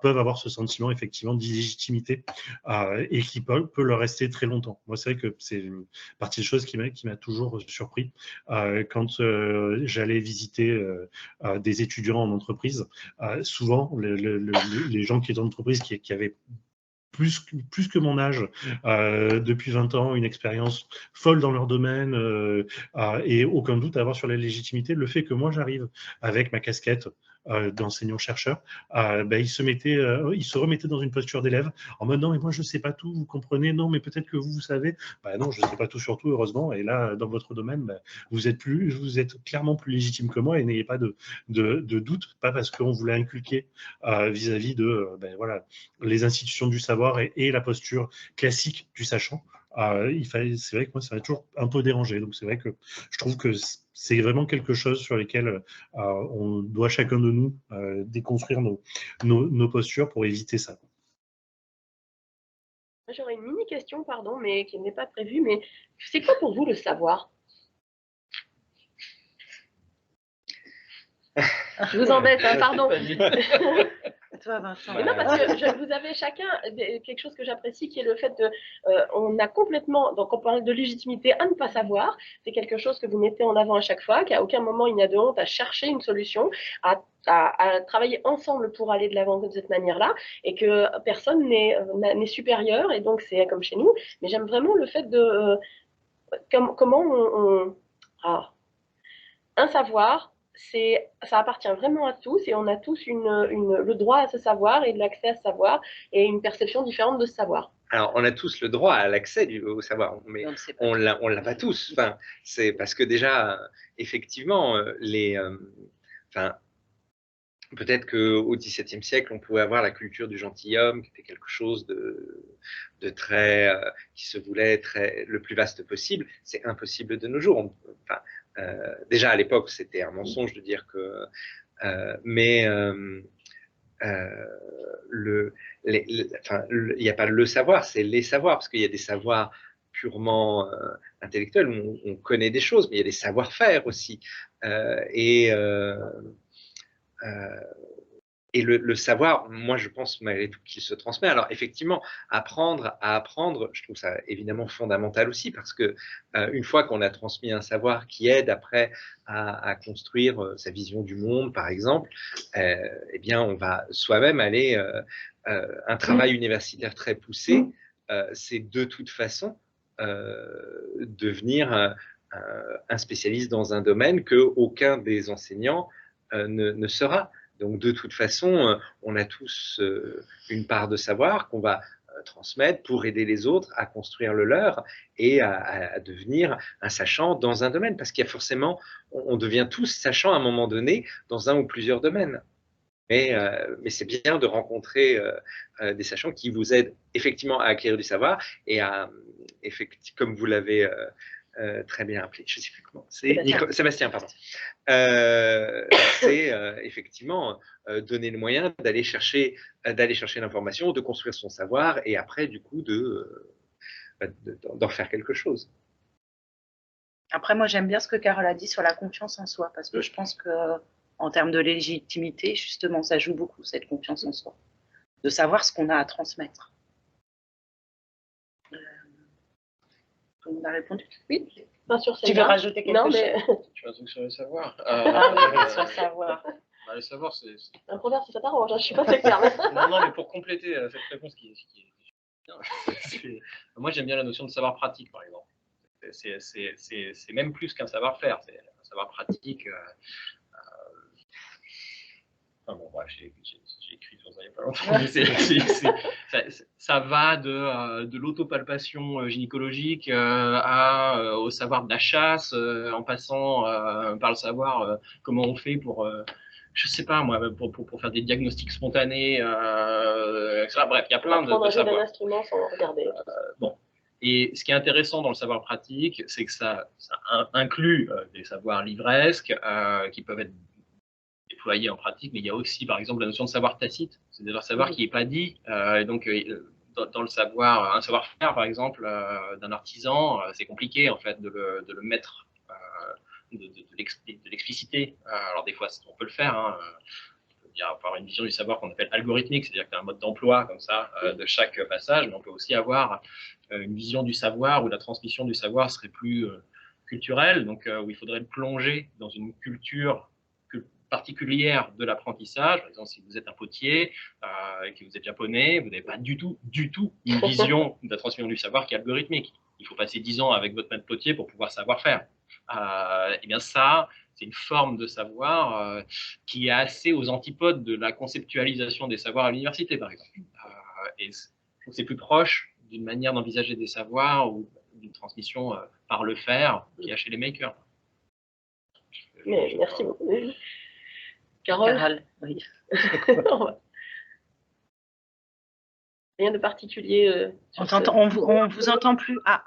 peuvent avoir ce sentiment effectivement d'illégitimité et qui peut leur rester très longtemps. Moi, c'est vrai que c'est une partie des choses qui m'a toujours surpris quand j'allais visiter des étudiants en entreprise. Souvent, les gens qui étaient en entreprise, qui avaient plus que mon âge, depuis 20 ans, une expérience folle dans leur domaine et aucun doute à avoir sur la légitimité. Le fait que moi, j'arrive avec ma casquette d'enseignant-chercheur, ben, ils se remettaient dans une posture d'élève en mode non, mais moi, je ne sais pas tout, vous comprenez, non, mais peut-être que vous savez. Ben, non, je ne sais pas tout sur tout, heureusement. Et là, dans votre domaine, ben, vous êtes clairement plus légitime que moi et n'ayez pas de doute, pas parce qu'on vous l'a inculqué vis-à-vis de ben, voilà, les institutions du savoir et la posture classique du sachant. C'est vrai que moi, ça m'a toujours un peu dérangé. Donc, c'est vrai que je trouve que c'est vraiment quelque chose sur lesquels on doit chacun de nous déconstruire nos postures pour éviter ça. J'aurais une mini question, pardon, mais qui n'est pas prévue. Mais c'est quoi pour vous le savoir? Je vous embête, hein, pardon. Toi, Vincent. Non, parce que vous avez chacun quelque chose que j'apprécie, qui est le fait de, on a complètement, donc on parle de légitimité à ne pas savoir, c'est quelque chose que vous mettez en avant à chaque fois, qu'à aucun moment il n'y a de honte à chercher une solution, à travailler ensemble pour aller de l'avant de cette manière-là, et que personne n'est supérieur, et donc c'est comme chez nous. Mais j'aime vraiment le fait de comment un savoir. Ça appartient vraiment à tous et on a tous le droit à ce savoir et de l'accès à ce savoir et une perception différente de ce savoir. Alors, on a tous le droit à l'accès au savoir, mais on l'a pas tous. Enfin, c'est parce que déjà, effectivement, peut-être qu'au XVIIe siècle, on pouvait avoir la culture du gentilhomme, qui était quelque chose de très, qui se voulait le plus vaste possible. C'est impossible de nos jours. Déjà à l'époque, c'était un mensonge de dire que, il n'y a pas le savoir, c'est les savoirs, parce qu'il y a des savoirs purement intellectuels où on connaît des choses, mais il y a des savoir-faire aussi. Et le savoir, moi, je pense malgré tout qu'il se transmet. Alors, effectivement, apprendre à apprendre, je trouve ça évidemment fondamental aussi, parce que une fois qu'on a transmis un savoir qui aide après à construire sa vision du monde, par exemple, eh bien, on va soi-même aller. Un travail universitaire très poussé, c'est de toute façon devenir un spécialiste dans un domaine que aucun des enseignants ne sera. Donc, de toute façon, on a tous une part de savoir qu'on va transmettre pour aider les autres à construire le leur et à devenir un sachant dans un domaine. Parce qu'il y a forcément, on devient tous sachants à un moment donné dans un ou plusieurs domaines. mais c'est bien de rencontrer des sachants qui vous aident effectivement à acquérir du savoir et à, comme vous l'avez très bien appelé, je ne sais plus comment, c'est Sébastien, pardon. C'est effectivement donner le moyen d'aller chercher l'information, de construire son savoir et après, du coup, d'en faire quelque chose. Après, moi, j'aime bien ce que Carole a dit sur la confiance en soi, parce que je pense que en termes de légitimité, justement, ça joue beaucoup, cette confiance en soi, de savoir ce qu'on a à transmettre. Tout le monde a répondu? Oui. Tu veux rajouter quelque chose? Tu as un truc sur le savoir. Sur le savoir. Le savoir, c'est un proverbe, si ça t'arrange, je suis pas très claire. Non, mais pour compléter cette réponse qui est bien, moi j'aime bien la notion de savoir pratique, par exemple. C'est même plus qu'un savoir-faire, c'est un savoir pratique. Enfin bon, bref, j'ai écrit sur ça il n'y a pas longtemps. Ça va de l'autopalpation gynécologique au savoir de la chasse, en passant par le savoir comment on fait pour, je sais pas moi, pour faire des diagnostics spontanés, etc. Bref, il y a plein de savoirs. Un instrument sans regarder. Bon. Et ce qui est intéressant dans le savoir pratique, c'est que ça inclut des savoirs livresques qui peuvent être déployés en pratique, mais il y a aussi, par exemple, la notion de savoir tacite, c'est-à-dire un savoir qui n'est pas dit. Et donc, dans le savoir, un savoir-faire, par exemple, d'un artisan, c'est compliqué, en fait, de le mettre, de l'expliciter. Alors, des fois, on peut le faire, hein. Il y a avoir une vision du savoir qu'on appelle algorithmique, c'est-à-dire que tu as un mode d'emploi comme ça de chaque passage, mais on peut aussi avoir une vision du savoir où la transmission du savoir serait plus culturelle, donc où il faudrait plonger dans une culture particulière de l'apprentissage. Par exemple, si vous êtes un potier et que vous êtes japonais, vous n'avez pas du tout une vision de la transmission du savoir qui est algorithmique. Il faut passer 10 ans avec votre maître potier pour pouvoir savoir faire. Et bien ça, c'est une forme de savoir qui est assez aux antipodes de la conceptualisation des savoirs à l'université, par exemple. Et je trouve que c'est plus proche d'une manière d'envisager des savoirs ou d'une transmission par le faire qu'il y a chez les makers. Mais merci beaucoup. Carole, oui. Rien de particulier. On vous entend plus. Ah,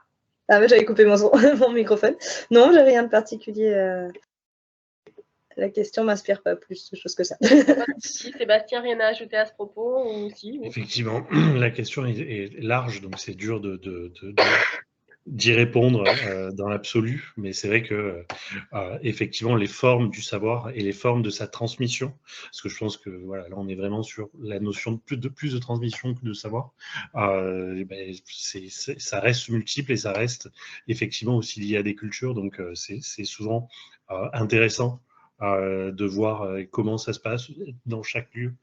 mais j'avais coupé mon microphone. Non, j'ai rien de particulier. La question m'inspire pas plus de choses que ça. Si Sébastien, rien à ajouter à ce propos ou si? Effectivement, la question est large, donc c'est dur d'y répondre dans l'absolu, mais c'est vrai que effectivement les formes du savoir et les formes de sa transmission, parce que je pense que voilà, là on est vraiment sur la notion de plus de transmission que de savoir, ça reste multiple et ça reste effectivement aussi lié à des cultures, donc c'est souvent intéressant de voir comment ça se passe dans chaque lieu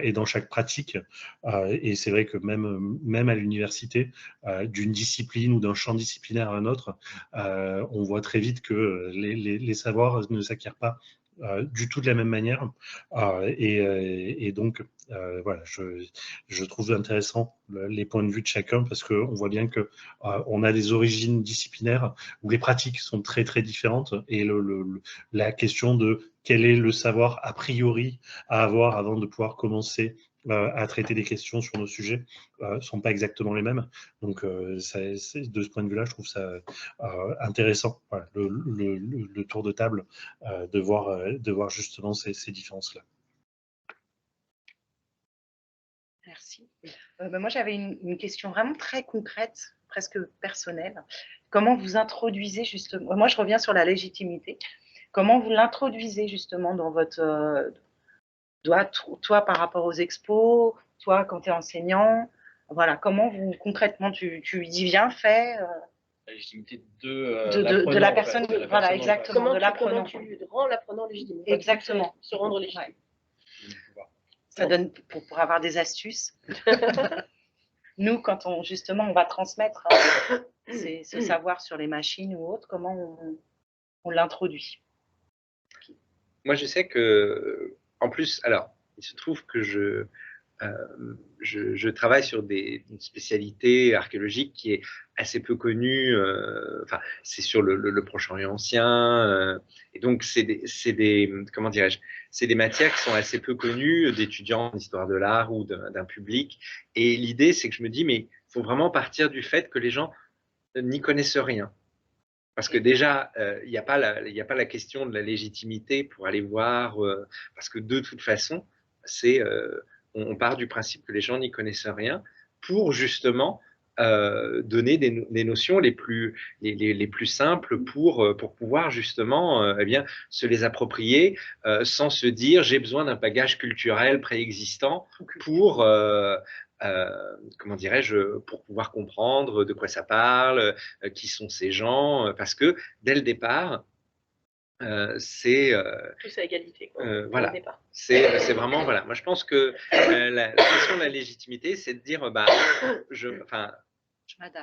et dans chaque pratique. Et c'est vrai que même à l'université, d'une discipline ou d'un champ disciplinaire à un autre, on voit très vite que les savoirs ne s'acquièrent pas du tout de la même manière. Et donc, voilà, je trouve intéressant les points de vue de chacun parce qu'on voit bien que on a des origines disciplinaires où les pratiques sont très très différentes et la question de quel est le savoir a priori à avoir avant de pouvoir commencer à traiter des questions sur nos sujets sont pas exactement les mêmes. Donc, de ce point de vue-là, je trouve ça intéressant, voilà, le tour de table, de voir justement ces différences-là. Merci. Moi, j'avais une question vraiment très concrète, presque personnelle. Comment vous introduisez justement, moi je reviens sur la légitimité, comment vous l'introduisez justement dans votre, toi par rapport aux expos, toi quand tu es enseignant, voilà, comment vous concrètement tu lui dis viens, fais la légitimité de la personne, en fait, voilà, exactement, de l'apprenant. Tu rends l'apprenant légitime. Exactement. Se rendre légitime. Ouais. Ça donne pour avoir des astuces. Nous, quand justement on va transmettre ce savoir sur les machines ou autres, comment on l'introduit? Moi, je sais que, en plus, alors, il se trouve que je travaille sur une spécialité archéologique qui est assez peu connue. Enfin, c'est sur le Proche-Orient ancien. Et donc, comment dirais-je, c'est des matières qui sont assez peu connues d'étudiants en histoire de l'art ou d'un public. Et l'idée, c'est que je me dis, mais il faut vraiment partir du fait que les gens n'y connaissent rien. Parce que déjà, il n'y a pas la question de la légitimité pour aller voir, parce que de toute façon, on part du principe que les gens n'y connaissent rien pour justement donner des notions les plus simples pour pouvoir justement eh bien, se les approprier sans se dire j'ai besoin d'un bagage culturel préexistant pour comment dirais-je, pour pouvoir comprendre de quoi ça parle, qui sont ces gens, parce que dès le départ, c'est tous à égalité. voilà, c'est vraiment voilà. Moi, je pense que la question de la légitimité, c'est de dire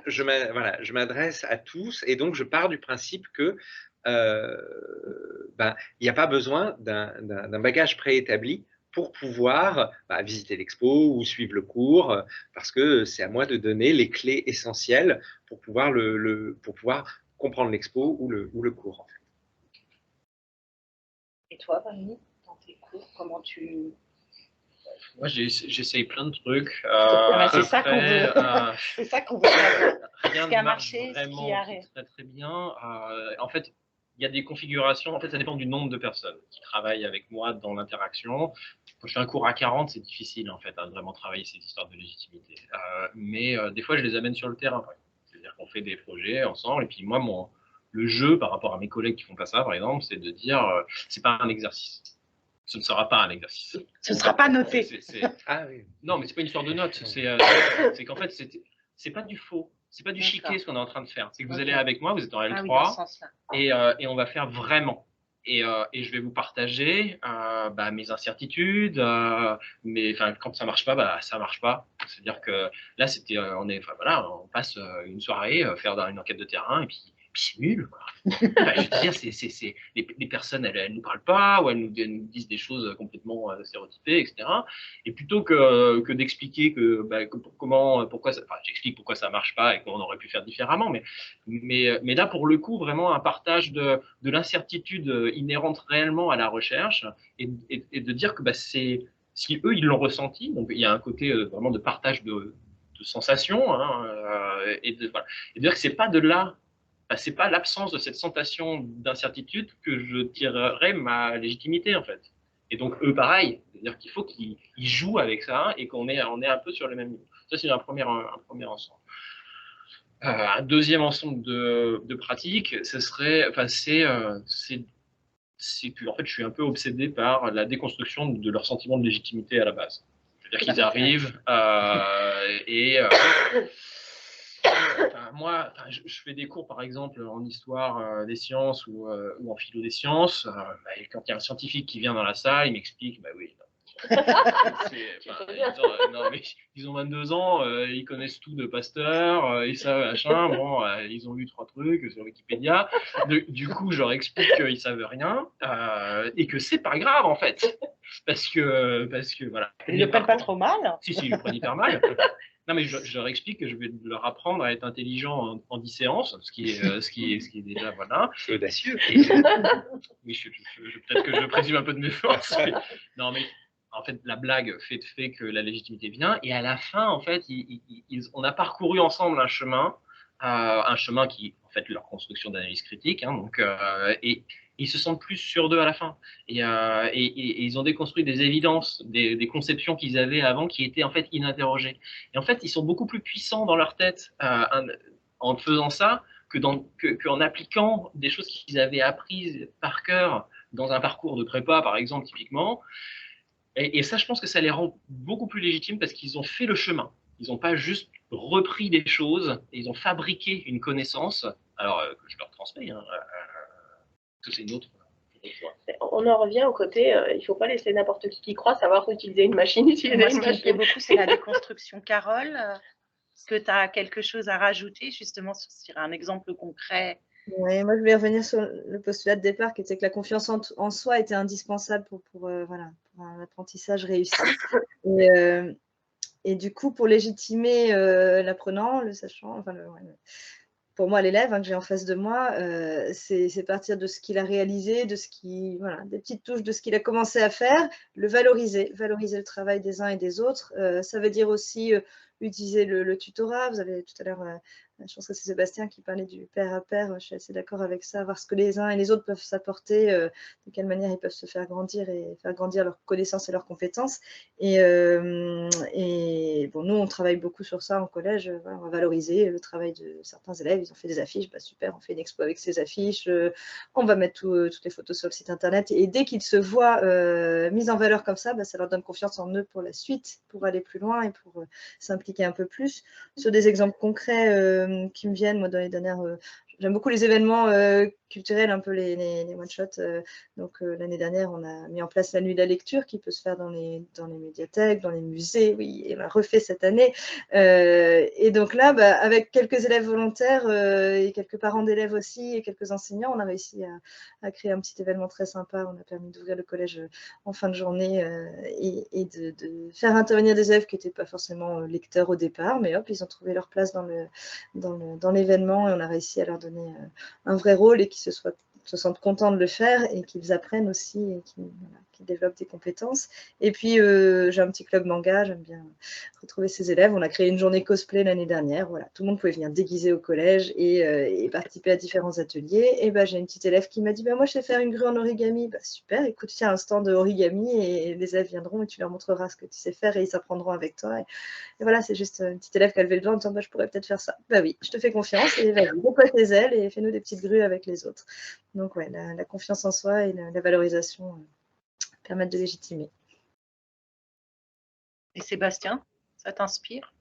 je m'adresse à tous et donc je pars du principe que il n'y a pas besoin d'un bagage préétabli pour pouvoir visiter l'expo ou suivre le cours, parce que c'est à moi de donner les clés essentielles pour pouvoir, pour pouvoir comprendre l'expo ou le cours. En fait. Et toi, Valérie, dans tes cours, comment tu... Moi, j'essaye plein de trucs. C'est ça qu'on veut. C'est ça qu'on veut savoir. Rien ce qui a ne marche marché, vraiment ce qui arrête. très bien. En fait, il y a des configurations. En fait, ça dépend du nombre de personnes qui travaillent avec moi dans l'interaction. Quand je fais un cours à 40, c'est difficile en fait de vraiment travailler ces histoires de légitimité. Mais des fois, je les amène sur le terrain. C'est-à-dire qu'on fait des projets ensemble. Et puis moi, le jeu par rapport à mes collègues qui font pas ça, par exemple, c'est de dire c'est pas un exercice. Ce ne sera pas un exercice. Ce ne sera pas noté. Ah, oui. Non, mais c'est pas une histoire de notes. C'est qu'en fait, c'est pas du faux. C'est pas du chiquet ce qu'on est en train de faire. C'est que vous allez avec moi, vous êtes en L3, et on va faire vraiment. Et je vais vous partager mes incertitudes, quand ça marche pas, ça marche pas. C'est-à-dire que là, on passe une soirée faire une enquête de terrain, et puis c'est nul, quoi. Je veux dire, les personnes, elles nous parlent pas, ou elles nous disent des choses complètement stéréotypées, etc. Et plutôt que d'expliquer j'explique pourquoi ça marche pas et qu'on aurait pu faire différemment, mais là, pour le coup, vraiment un partage de l'incertitude inhérente réellement à la recherche, et de dire que si eux, ils l'ont ressenti, donc il y a un côté vraiment de partage de sensations, hein, et de dire que c'est pas de là, c'est pas l'absence de cette sensation d'incertitude que je tirerai ma légitimité, en fait. Et donc, eux, pareil. C'est-à-dire qu'il faut qu'ils jouent avec ça et qu'on est un peu sur le même niveau. Ça, c'est un premier ensemble. Un deuxième ensemble de pratiques, ce serait, c'est que, en fait, je suis un peu obsédé par la déconstruction de leur sentiment de légitimité à la base. C'est-à-dire qu'ils arrivent moi, je fais des cours, par exemple, en histoire des sciences ou en philo des sciences. Quand il y a un scientifique qui vient dans la salle, il m'explique, oui, non, mais ils ont 22 ans, ils connaissent tout de Pasteur, ils savent machin, ils ont lu 3 trucs sur Wikipédia. Du coup, je leur explique qu'ils savent rien et que c'est pas grave en fait, parce que voilà. Ils le prennent pas trop mal. Si, ils le prennent hyper mal. Non, mais je leur explique que je vais leur apprendre à être intelligent en 10 séances, ce qui est déjà, voilà. C'est audacieux. Oui, peut-être que je présume un peu de mes forces. Non, mais en fait, la blague fait que la légitimité vient. Et à la fin, en fait, on a parcouru ensemble un chemin qui, en fait, leur construction d'analyse critique. Hein, donc, et ils se sentent plus sûrs d'eux à la fin. Et ils ont déconstruit des évidences, des conceptions qu'ils avaient avant qui étaient en fait ininterrogées. Et en fait, ils sont beaucoup plus puissants dans leur tête en faisant ça qu'en appliquant des choses qu'ils avaient apprises par cœur dans un parcours de prépa, par exemple, typiquement. Et ça, je pense que ça les rend beaucoup plus légitimes parce qu'ils ont fait le chemin. Ils n'ont pas juste repris des choses, ils ont fabriqué une connaissance, alors que je leur transmets, que c'est une autre. On en revient au côté, il ne faut pas laisser n'importe qui croire savoir utiliser une machine. Ce qui me plaît beaucoup, c'est la déconstruction. Carole, est-ce que tu as quelque chose à rajouter justement sur un exemple concret? Oui, moi je vais revenir sur le postulat de départ qui était que la confiance en soi était indispensable pour un apprentissage réussi. Et du coup, pour légitimer l'apprenant, le sachant, enfin, pour moi, l'élève que j'ai en face de moi, c'est partir de ce qu'il a réalisé, de ce qui, voilà, des petites touches de ce qu'il a commencé à faire, le valoriser le travail des uns et des autres. Ça veut dire aussi utiliser le tutorat. Vous avez tout à l'heure, je pense que c'est Sébastien qui parlait du pair à pair. Je suis assez d'accord avec ça, voir ce que les uns et les autres peuvent s'apporter, de quelle manière ils peuvent se faire grandir et faire grandir leurs connaissances et leurs compétences. Et bon, nous, on travaille beaucoup sur ça en collège. Voilà, on va valoriser le travail de certains élèves. Ils ont fait des affiches, bah, super, on fait une expo avec ces affiches. On va mettre toutes les photos sur le site internet. Et dès qu'ils se voient mis en valeur comme ça, bah, ça leur donne confiance en eux pour la suite, pour aller plus loin et pour s'impliquer un peu plus. Sur des exemples concrets qui me viennent, moi, dans les dernières... J'aime beaucoup les événements culturels, un peu les one-shots. Donc, l'année dernière, on a mis en place la nuit de la lecture qui peut se faire dans les médiathèques, dans les musées. Oui, et on l'a refait cette année. Et donc là, bah, avec quelques élèves volontaires et quelques parents d'élèves aussi et quelques enseignants, on a réussi à créer un petit événement très sympa. On a permis d'ouvrir le collège en fin de journée et de faire intervenir des élèves qui n'étaient pas forcément lecteurs au départ, mais hop, ils ont trouvé leur place dans l'événement et on a réussi à leur donner un vrai rôle et qu'ils se sentent contents de le faire et qu'ils apprennent aussi et qu'ils développent des compétences. Et puis, j'ai un petit club manga, j'aime bien retrouver ces élèves. On a créé une journée cosplay l'année dernière. Voilà, tout le monde pouvait venir déguisé au collège et participer à différents ateliers. Et j'ai une petite élève qui m'a dit moi, je sais faire une grue en origami. Super, écoute, tiens, un stand de origami et les élèves viendront et tu leur montreras ce que tu sais faire et ils s'apprendront avec toi. Et voilà, c'est juste une petite élève qui a levé le doigt en disant je pourrais peut-être faire ça. Bah oui, je te fais confiance et vas-y, déploie tes ailes et fais-nous des petites grues avec les autres. Donc, ouais, la confiance en soi et la valorisation permettent de légitimer. Et Sébastien, ça t'inspire?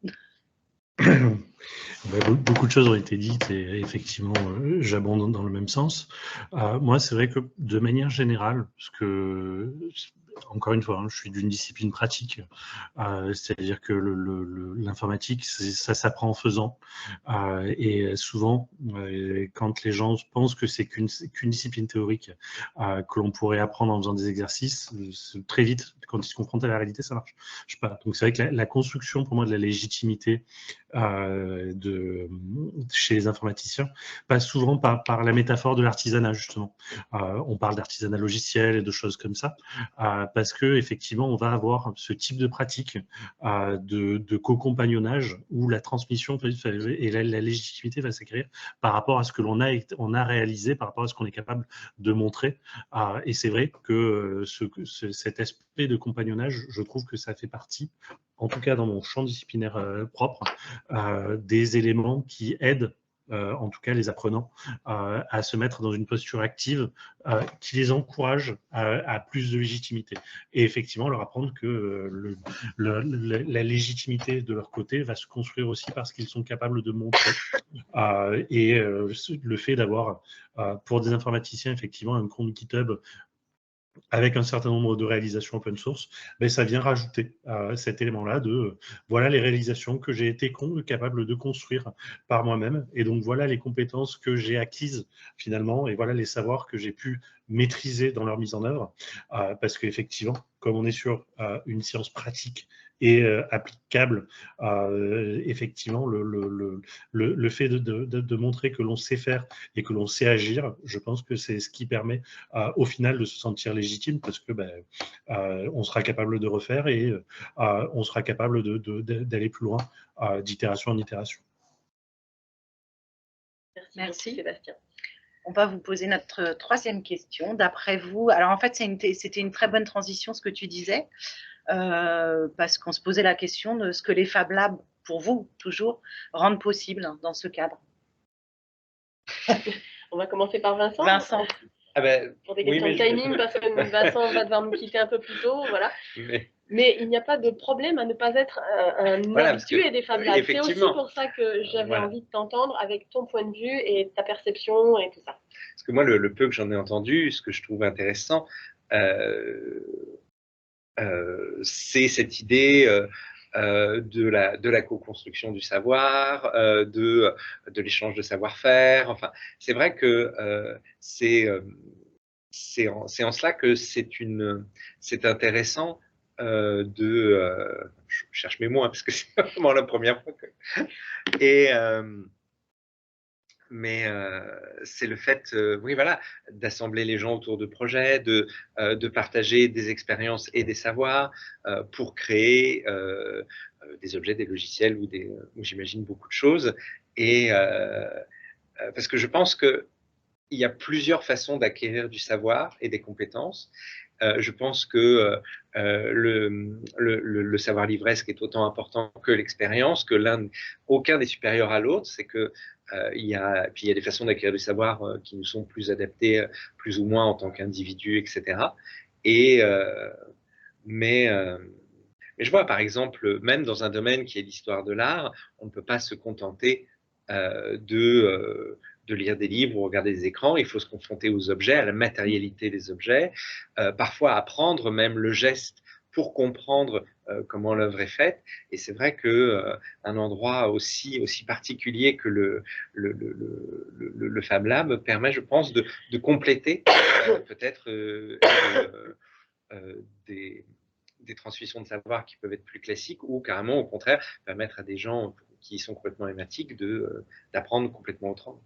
Beaucoup de choses ont été dites et effectivement, j'abonde dans le même sens. Moi, c'est vrai que de manière générale, parce que, encore une fois, je suis d'une discipline pratique, c'est-à-dire que l'informatique, ça s'apprend en faisant. Et souvent, quand les gens pensent que c'est qu'une discipline théorique que l'on pourrait apprendre en faisant des exercices, très vite, quand ils se confrontent à la réalité, ça marche pas. Donc c'est vrai que la construction, pour moi, de la légitimité chez les informaticiens passe souvent par la métaphore de l'artisanat, justement. On parle d'artisanat logiciel et de choses comme ça, parce que effectivement, on va avoir ce type de pratique de co-compagnonnage où la transmission et la légitimité va s'écrire par rapport à ce que l'on a réalisé, par rapport à ce qu'on est capable de montrer. Et c'est vrai que cet aspect de compagnonnage, je trouve que ça fait partie, en tout cas dans mon champ disciplinaire propre, des éléments qui aident en tout cas les apprenants à se mettre dans une posture active qui les encourage à plus de légitimité. Et effectivement, leur apprendre que la légitimité de leur côté va se construire aussi parce qu'ils sont capables de montrer. Et le fait d'avoir, pour des informaticiens, effectivement, un compte GitHub avec un certain nombre de réalisations open source, ça vient rajouter cet élément-là de voilà les réalisations que j'ai été capable de construire par moi-même, et donc voilà les compétences que j'ai acquises finalement, et voilà les savoirs que j'ai pu maîtriser dans leur mise en œuvre, parce qu'effectivement, comme on est sur une science pratique et applicable, effectivement, le fait de montrer que l'on sait faire et que l'on sait agir, je pense que c'est ce qui permet au final de se sentir légitime, parce que on sera capable de refaire et on sera capable d'aller plus loin d'itération en itération. Merci Sébastien. On va vous poser notre troisième question. D'après vous, alors en fait, c'était une très bonne transition ce que tu disais, parce qu'on se posait la question de ce que les Fab Labs, pour vous, toujours, rendent possible dans ce cadre. On va commencer par Vincent. Vincent. Pour des questions de timing, parce que Vincent va devoir nous quitter un peu plus tôt, voilà. Mais il n'y a pas de problème à ne pas être un habitué des Fab Labs. C'est aussi pour ça que j'avais envie de t'entendre avec ton point de vue et ta perception et tout ça. Parce que moi, le peu que j'en ai entendu, ce que je trouve intéressant, c'est cette idée de la co-construction du savoir, de l'échange de savoir-faire. Enfin, c'est vrai que c'est en cela que c'est intéressant je je cherche mes mots, hein, parce que c'est vraiment la première fois que... Et, mais c'est le fait, oui, voilà, d'assembler les gens autour de projets, de partager des expériences et des savoirs pour créer des objets, des logiciels ou j'imagine beaucoup de choses. Et parce que je pense qu'il y a plusieurs façons d'acquérir du savoir et des compétences. Je pense que le savoir livresque est autant important que l'expérience, que aucun n'est supérieur à l'autre. C'est que il y a des façons d'acquérir du savoir qui nous sont plus adaptées, plus ou moins en tant qu'individu, etc. Et, mais je vois, par exemple, même dans un domaine qui est l'histoire de l'art, on ne peut pas se contenter de lire des livres ou regarder des écrans. Il faut se confronter aux objets, à la matérialité des objets, parfois apprendre même le geste pour comprendre comment l'œuvre est faite. Et c'est vrai qu'un endroit aussi particulier que le Fab Lab permet, je pense, de compléter peut-être des transmissions de savoir qui peuvent être plus classiques ou carrément, au contraire, permettre à des gens qui sont complètement hématiques d'apprendre complètement autrement.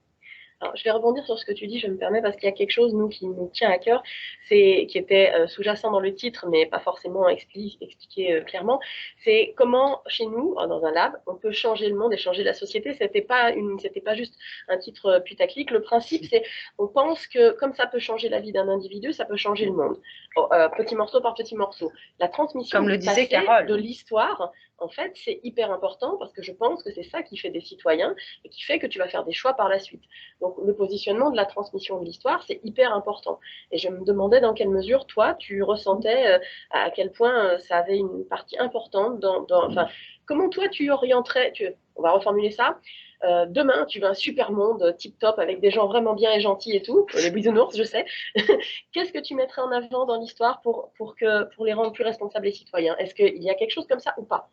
Alors, je vais rebondir sur ce que tu dis, je me permets, parce qu'il y a quelque chose, nous, qui nous tient à cœur, qui était sous-jacent dans le titre, mais pas forcément expliqué clairement. C'est comment, chez nous, dans un lab, on peut changer le monde et changer la société. C'était pas juste un titre putaclic. Le principe, c'est, on pense que comme ça peut changer la vie d'un individu, ça peut changer le monde. Petit morceau par petit morceau. La transmission comme le disait Carole, de l'histoire, en fait, c'est hyper important parce que je pense que c'est ça qui fait des citoyens et qui fait que tu vas faire des choix par la suite. Donc, le positionnement de la transmission de l'histoire, c'est hyper important. Et je me demandais dans quelle mesure, toi, tu ressentais à quel point ça avait une partie importante enfin, comment toi, tu orienterais, on va reformuler ça, demain, tu veux un super monde tip-top avec des gens vraiment bien et gentils et tout, les bisounours, je sais. Qu'est-ce que tu mettrais en avant dans l'histoire pour les rendre plus responsables et citoyens? Est-ce qu'il y a quelque chose comme ça ou pas?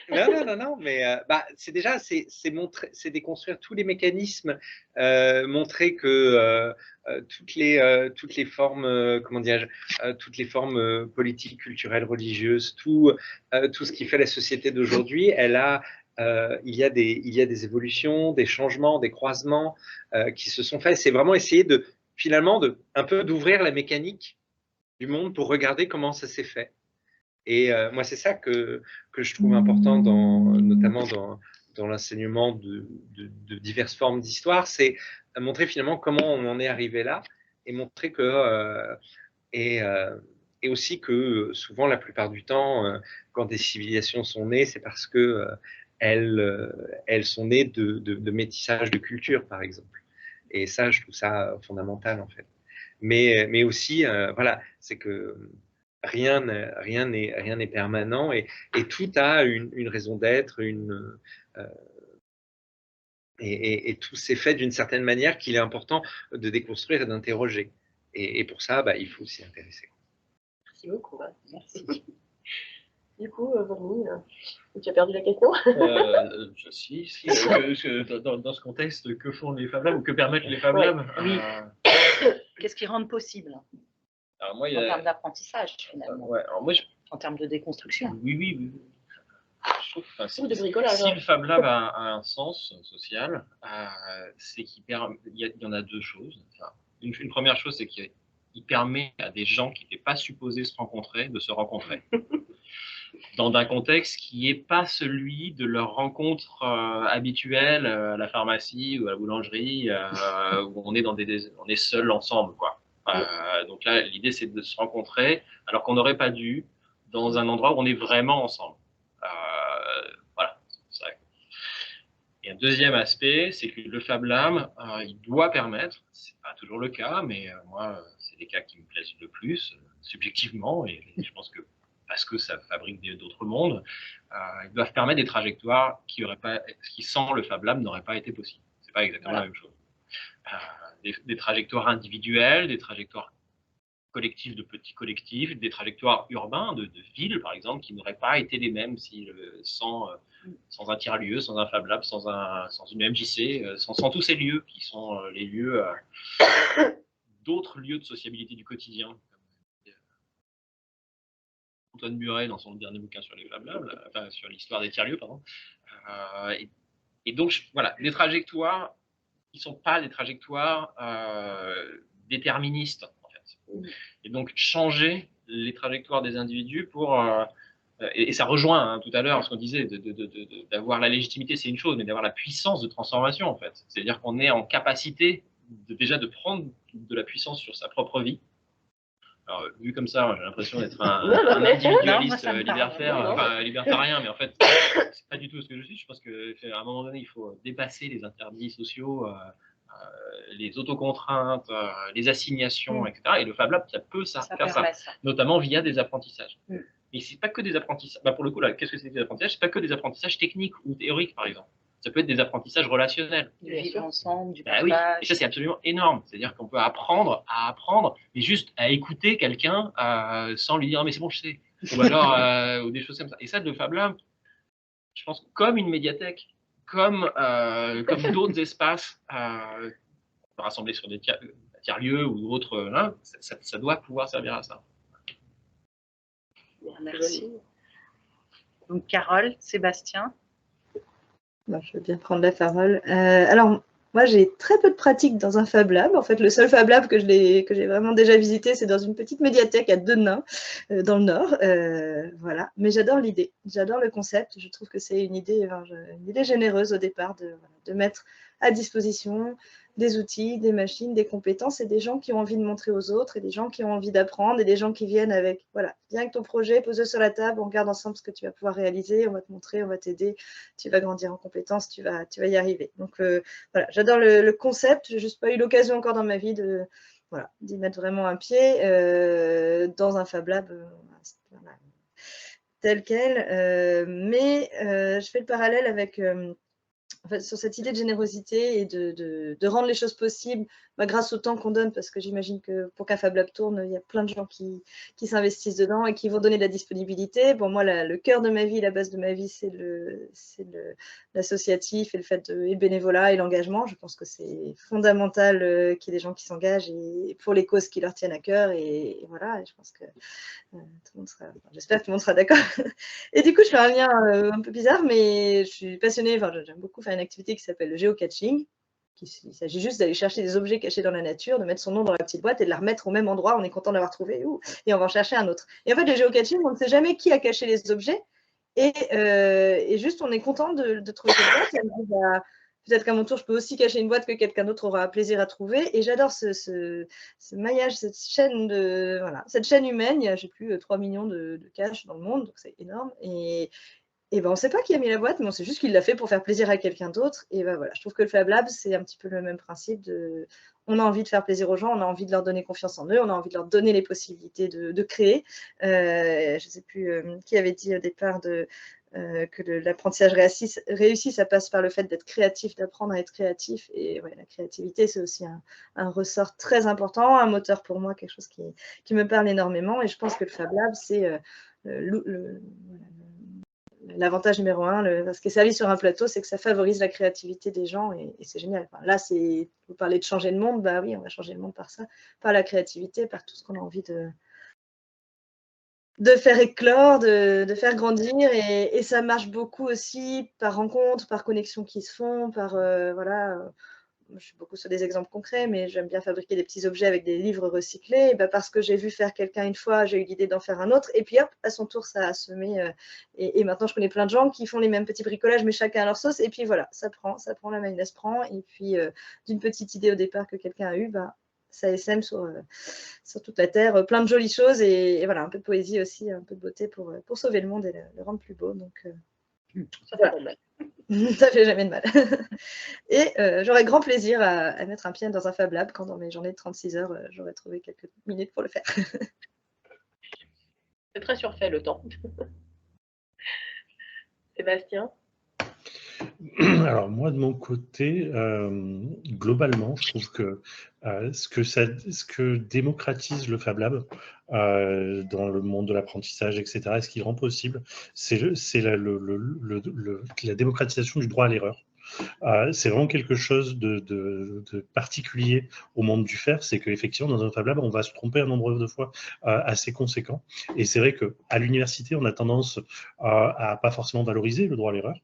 Non, mais c'est déjà, c'est déconstruire tous les mécanismes, montrer que toutes les formes, comment dirais-je, toutes les formes politiques, culturelles, religieuses, tout ce qui fait la société d'aujourd'hui, il y a des évolutions, des changements, des croisements qui se sont faits. C'est vraiment essayer finalement un peu d'ouvrir la mécanique du monde pour regarder comment ça s'est fait. Et moi, c'est ça que je trouve important, notamment dans l'enseignement de diverses formes d'histoire, c'est montrer finalement comment on en est arrivé là et montrer que et aussi que souvent, la plupart du temps, quand des civilisations sont nées, c'est parce que elles sont nées de métissage de culture, par exemple. Et ça, je trouve ça fondamental, en fait. Mais aussi, voilà, c'est que rien n'est permanent et tout a une raison d'être, et tout s'est fait d'une certaine manière qu'il est important de déconstruire et d'interroger. Et pour ça, il faut s'y intéresser. Merci beaucoup. Merci. Du coup, Bonnie, tu as perdu la question? Si. Dans ce contexte, que font les Fab Labs ou que permettent les Fab Labs? Oui. Qu'est-ce qu'ils rendent possible en termes d'apprentissage, finalement, en termes de déconstruction? Oui. Je trouve, ou de bricolage. Si le Fab Lab a un sens social, c'est qu'il y en a deux choses. Enfin, une première chose, c'est qu'il permet à des gens qui n'étaient pas supposés se rencontrer de se rencontrer. Dans un contexte qui n'est pas celui de leur rencontre habituelle à la pharmacie ou à la boulangerie, où on est seul ensemble, quoi. Donc là, l'idée, c'est de se rencontrer alors qu'on n'aurait pas dû, dans un endroit où on est vraiment ensemble. Voilà. Et un deuxième aspect, c'est que le Fab Lab, il doit permettre, c'est pas toujours le cas, mais moi, c'est les cas qui me plaisent le plus, subjectivement, et je pense que parce que ça fabrique d'autres mondes, ils doivent permettre des trajectoires qui, sans le Fab Lab, n'auraient pas été possibles. C'est pas exactement la même chose. Des trajectoires individuelles, des trajectoires collectives de petits collectifs, des trajectoires urbains de villes, par exemple, qui n'auraient pas été les mêmes sans un tiers-lieu, sans un Fab Lab, sans une MJC, sans tous ces lieux qui sont les lieux d'autres lieux de sociabilité du quotidien. Antoine Buret dans son dernier bouquin sur les blabla, enfin sur l'histoire des tiers-lieux, pardon. Et donc, voilà, des trajectoires qui ne sont pas des trajectoires déterministes, en fait. Et donc, changer les trajectoires des individus pour... et ça rejoint tout à l'heure ce qu'on disait, d'avoir la légitimité, c'est une chose, mais d'avoir la puissance de transformation, en fait. C'est-à-dire qu'on est en capacité déjà de prendre de la puissance sur sa propre vie. Alors, vu comme ça, j'ai l'impression d'être un individualiste libertarien, mais en fait, c'est pas du tout ce que je suis. Je pense qu'à un moment donné, il faut dépasser les interdits sociaux, les autocontraintes, les assignations, etc. Et le Fab Lab, ça peut faire ça, notamment via des apprentissages. Mais c'est pas que des apprentissages. Pour le coup, là, qu'est-ce que c'est des apprentissages? C'est pas que des apprentissages techniques ou théoriques, par exemple. Ça peut être des apprentissages relationnels. Du vivre ensemble, du partage. Oui. Et ça, c'est absolument énorme. C'est-à-dire qu'on peut apprendre à apprendre, mais juste à écouter quelqu'un sans lui dire « mais c'est bon, je sais ». Ou alors, ou des choses comme ça. Et ça, le Fab Lab, je pense, comme une médiathèque, comme d'autres espaces rassemblés sur des tiers-lieux ou autres, ça doit pouvoir servir à ça. Merci. Donc, Carole, Sébastien. Je veux bien prendre la parole. Alors, moi, j'ai très peu de pratique dans un Fab Lab. En fait, le seul Fab Lab que j'ai vraiment déjà visité, c'est dans une petite médiathèque à Denain, dans le Nord. Voilà. Mais j'adore l'idée, j'adore le concept. Je trouve que c'est une idée généreuse au départ de mettre à disposition des outils, des machines, des compétences et des gens qui ont envie de montrer aux autres et des gens qui ont envie d'apprendre et des gens qui viennent avec, voilà, viens avec ton projet, pose-le sur la table, on regarde ensemble ce que tu vas pouvoir réaliser, on va te montrer, on va t'aider, tu vas grandir en compétences, tu vas y arriver. Donc voilà, j'adore le concept, j'ai juste pas eu l'occasion encore dans ma vie d'y mettre vraiment un pied dans un Fab Lab tel quel, mais je fais le parallèle avec... En fait, sur cette idée de générosité et de rendre les choses possibles grâce au temps qu'on donne, parce que j'imagine que pour qu'un Fab Lab tourne, il y a plein de gens qui s'investissent dedans et qui vont donner de la disponibilité. Bon, moi, le cœur de ma vie, la base de ma vie, c'est l'associatif et le bénévolat et l'engagement. Je pense que c'est fondamental qu'il y ait des gens qui s'engagent pour les causes qui leur tiennent à cœur. Et voilà, je pense que j'espère que tout le monde sera d'accord. Et du coup, je fais un lien un peu bizarre, mais je suis passionnée, j'aime beaucoup faire une activité qui s'appelle le géocaching. Il s'agit juste d'aller chercher des objets cachés dans la nature, de mettre son nom dans la petite boîte et de la remettre au même endroit. On est content d'avoir trouvé, et on va en chercher un autre. Et en fait, le géocaching, on ne sait jamais qui a caché les objets. Et juste, on est content de trouver cette boîte. Peut-être qu'à mon tour, je peux aussi cacher une boîte que quelqu'un d'autre aura plaisir à trouver. Et j'adore ce maillage, cette chaîne humaine. Il y a, je sais plus, 3 millions de caches dans le monde, donc c'est énorme. Et on ne sait pas qui a mis la boîte, mais on sait juste qu'il l'a fait pour faire plaisir à quelqu'un d'autre. Et voilà, je trouve que le Fab Lab, c'est un petit peu le même principe. On a envie de faire plaisir aux gens, on a envie de leur donner confiance en eux, on a envie de leur donner les possibilités de créer. Je ne sais plus qui avait dit au départ que l'apprentissage réussi, ça passe par le fait d'être créatif, d'apprendre à être créatif. Et la créativité, c'est aussi un ressort très important, un moteur pour moi, quelque chose qui me parle énormément. Et je pense que le Fab Lab, c'est l'avantage numéro 1, ce qui est servi sur un plateau, c'est que ça favorise la créativité des gens et c'est génial. Enfin, là, vous parlez de changer le monde, bah oui, on va changer le monde par ça, par la créativité, par tout ce qu'on a envie de faire éclore, de faire grandir et ça marche beaucoup aussi par rencontres, par connexions qui se font, par je suis beaucoup sur des exemples concrets, mais j'aime bien fabriquer des petits objets avec des livres recyclés. Parce que j'ai vu faire quelqu'un une fois, j'ai eu l'idée d'en faire un autre. Et puis hop, à son tour, ça a semé. Et maintenant, je connais plein de gens qui font les mêmes petits bricolages, mais chacun à leur sauce. Et puis voilà, ça prend, la mayonnaise prend. Et puis, d'une petite idée au départ que quelqu'un a eue, ça essaime sur toute la Terre. Plein de jolies choses. Et voilà, un peu de poésie aussi, un peu de beauté pour sauver le monde et le rendre plus beau. Donc, ça fait pas de mal. Ça fait jamais de mal. Et j'aurais grand plaisir à mettre un pied dans un Fab Lab quand dans mes journées de 36 heures, j'aurais trouvé quelques minutes pour le faire. C'est très surfait le temps. Sébastien? Alors moi, de mon côté, globalement, je trouve que ce que démocratise le Fab Lab dans le monde de l'apprentissage, etc., ce qui rend possible, c'est la démocratisation du droit à l'erreur. c'est vraiment quelque chose de particulier au monde du faire, c'est qu'effectivement, dans un Fab Lab, on va se tromper un nombre de fois assez conséquent. Et c'est vrai qu'à l'université, on a tendance à pas forcément valoriser le droit à l'erreur.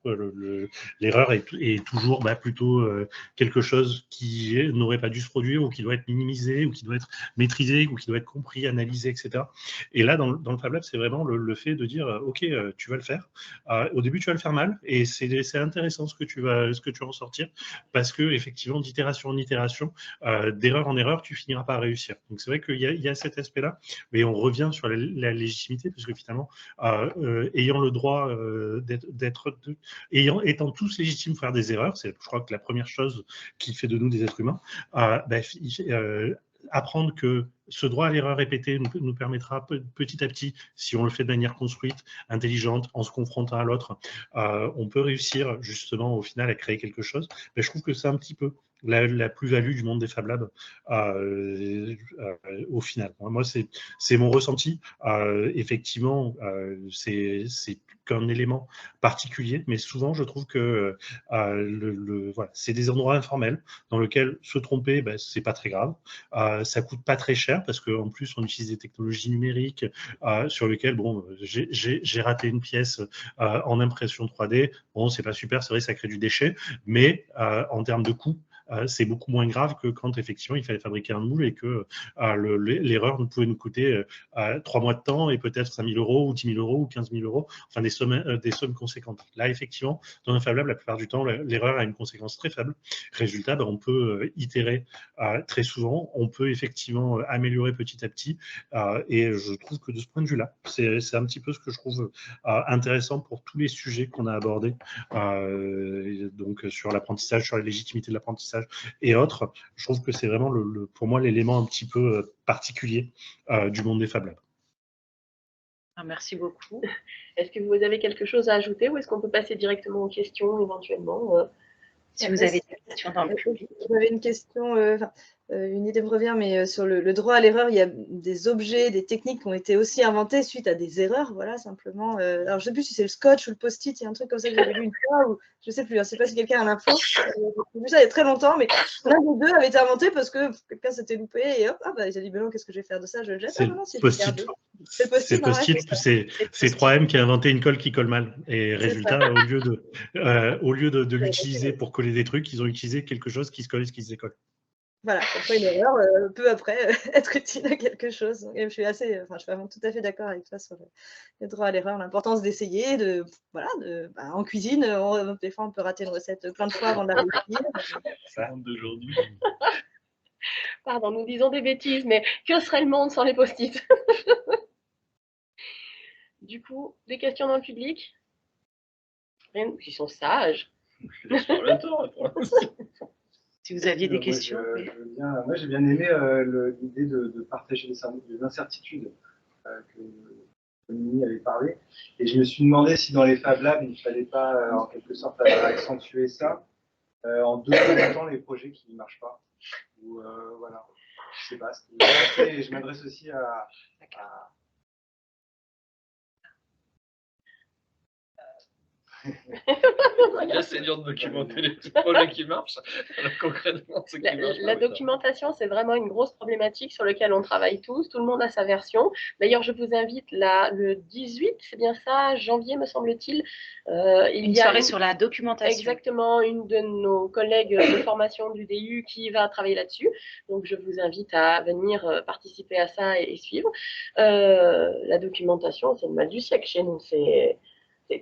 L'erreur est toujours plutôt quelque chose qui n'aurait pas dû se produire, ou qui doit être minimisé, ou qui doit être maîtrisé, ou qui doit être compris, analysé, etc. Et là, dans le Fab Lab, c'est vraiment le fait de dire, OK, tu vas le faire. Au début, tu vas le faire mal, et c'est intéressant ce que tu vas en sortir, parce que effectivement, d'itération en itération, d'erreur en erreur, tu finiras par réussir. Donc c'est vrai qu'il y a cet aspect-là, mais on revient sur la légitimité, parce que finalement, ayant le droit étant tous légitimes pour faire des erreurs, c'est, je crois, que la première chose qui fait de nous des êtres humains, apprendre que ce droit à l'erreur répétée nous permettra petit à petit, si on le fait de manière construite, intelligente, en se confrontant à l'autre, on peut réussir justement au final à créer quelque chose. Mais je trouve que c'est un petit peu la plus-value du monde des Fab Labs au final. Moi, c'est mon ressenti. Effectivement, c'est qu'un élément particulier, mais souvent je trouve que voilà, c'est des endroits informels dans lesquels se tromper, c'est pas très grave. Ça coûte pas très cher, parce qu'en plus on utilise des technologies numériques sur lesquelles, bon, j'ai raté une pièce en impression 3D, bon, c'est pas super, c'est vrai, ça crée du déchet, mais en termes de coût, c'est beaucoup moins grave que quand effectivement il fallait fabriquer un moule et que l'erreur pouvait nous coûter 3 mois de temps et peut-être 5 000 € ou 10 000 € ou 15 000 €, enfin des sommes conséquentes. Là, effectivement, dans un Fab Lab, la plupart du temps, l'erreur a une conséquence très faible. Résultat, on peut itérer très souvent, on peut effectivement améliorer petit à petit, et je trouve que de ce point de vue-là, c'est un petit peu ce que je trouve intéressant pour tous les sujets qu'on a abordés, donc sur l'apprentissage, sur la légitimité de l'apprentissage et autres. Je trouve que c'est vraiment pour moi l'élément un petit peu particulier du monde des Fab Labs. Merci beaucoup. Est-ce que vous avez quelque chose à ajouter, ou est-ce qu'on peut passer directement aux questions éventuellement Si vous avez des questions dans le public. J'avais une question, une idée me revient, mais sur le droit à l'erreur, il y a des objets, des techniques qui ont été aussi inventées suite à des erreurs, voilà, simplement. Alors, je ne sais plus si c'est le scotch ou le post-it, il y a un truc comme ça que j'avais lu une fois, ou je ne sais plus, je ne sais pas si quelqu'un a l'info. J'ai vu ça il y a très longtemps, mais l'un des deux avait été inventé parce que quelqu'un s'était loupé, et hop, il a dit, ben non, qu'est-ce que je vais faire de ça, je le jette. C'est le post-it. C'est le post-it, c'est 3M qui a inventé une colle qui colle mal. Et résultat, au lieu de l'utiliser pour coller des trucs, ils ont utilisé quelque chose qui se colle et qui se décolle. Voilà, après une erreur peut après être utile à quelque chose. Et je suis vraiment tout à fait d'accord avec toi sur le droit à l'erreur, l'importance d'essayer, en cuisine, des fois on peut rater une recette plein de fois avant de la réussir. Ça rentre d'aujourd'hui. Pardon, nous disons des bêtises, mais que serait le monde sans les post-it? Du coup, des questions dans le public? Rien, ils sont sages. Si vous aviez des questions. Moi, j'ai bien aimé l'idée de partager des incertitudes que Mimi avait parlé. Et je me suis demandé si dans les Fab Labs, il ne fallait pas, en quelque sorte, accentuer ça en documentant les projets qui ne marchent pas. Ou, voilà. Je ne sais pas. Je m'adresse aussi à C'est dur de documenter les petits projets qui marchent. Alors, concrètement, ce qui marche La documentation, c'est vraiment une grosse problématique sur laquelle on travaille tous. Tout le monde a sa version. D'ailleurs, je vous invite le 18, c'est bien ça, janvier, me semble-t-il. Il y a une soirée sur la documentation. Exactement, une de nos collègues de formation du DU qui va travailler là-dessus. Donc, je vous invite à venir participer à ça et suivre. La documentation, c'est le mal du siècle chez nous.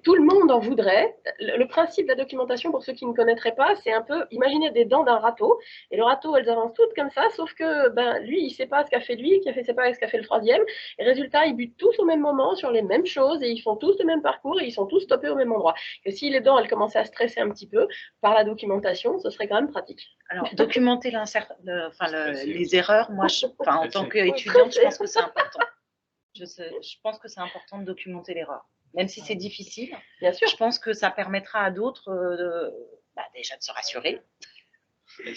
Tout le monde en voudrait. Le principe de la documentation, pour ceux qui ne connaîtraient pas, c'est un peu, imaginez des dents d'un râteau, et le râteau, elles avancent toutes comme ça, sauf que lui, il ne sait pas ce qu'a fait lui, qui a fait sait pas ce qu'a fait le troisième, et résultat, ils butent tous au même moment sur les mêmes choses, et ils font tous le même parcours, et ils sont tous stoppés au même endroit. Et si les dents, elles commençaient à stresser un petit peu, par la documentation, ce serait quand même pratique. Alors, documenter les erreurs, moi, en tant qu'étudiante, je pense que c'est important. Je pense que c'est important de documenter l'erreur. Même si c'est difficile, bien sûr. Je pense que ça permettra à d'autres déjà de se rassurer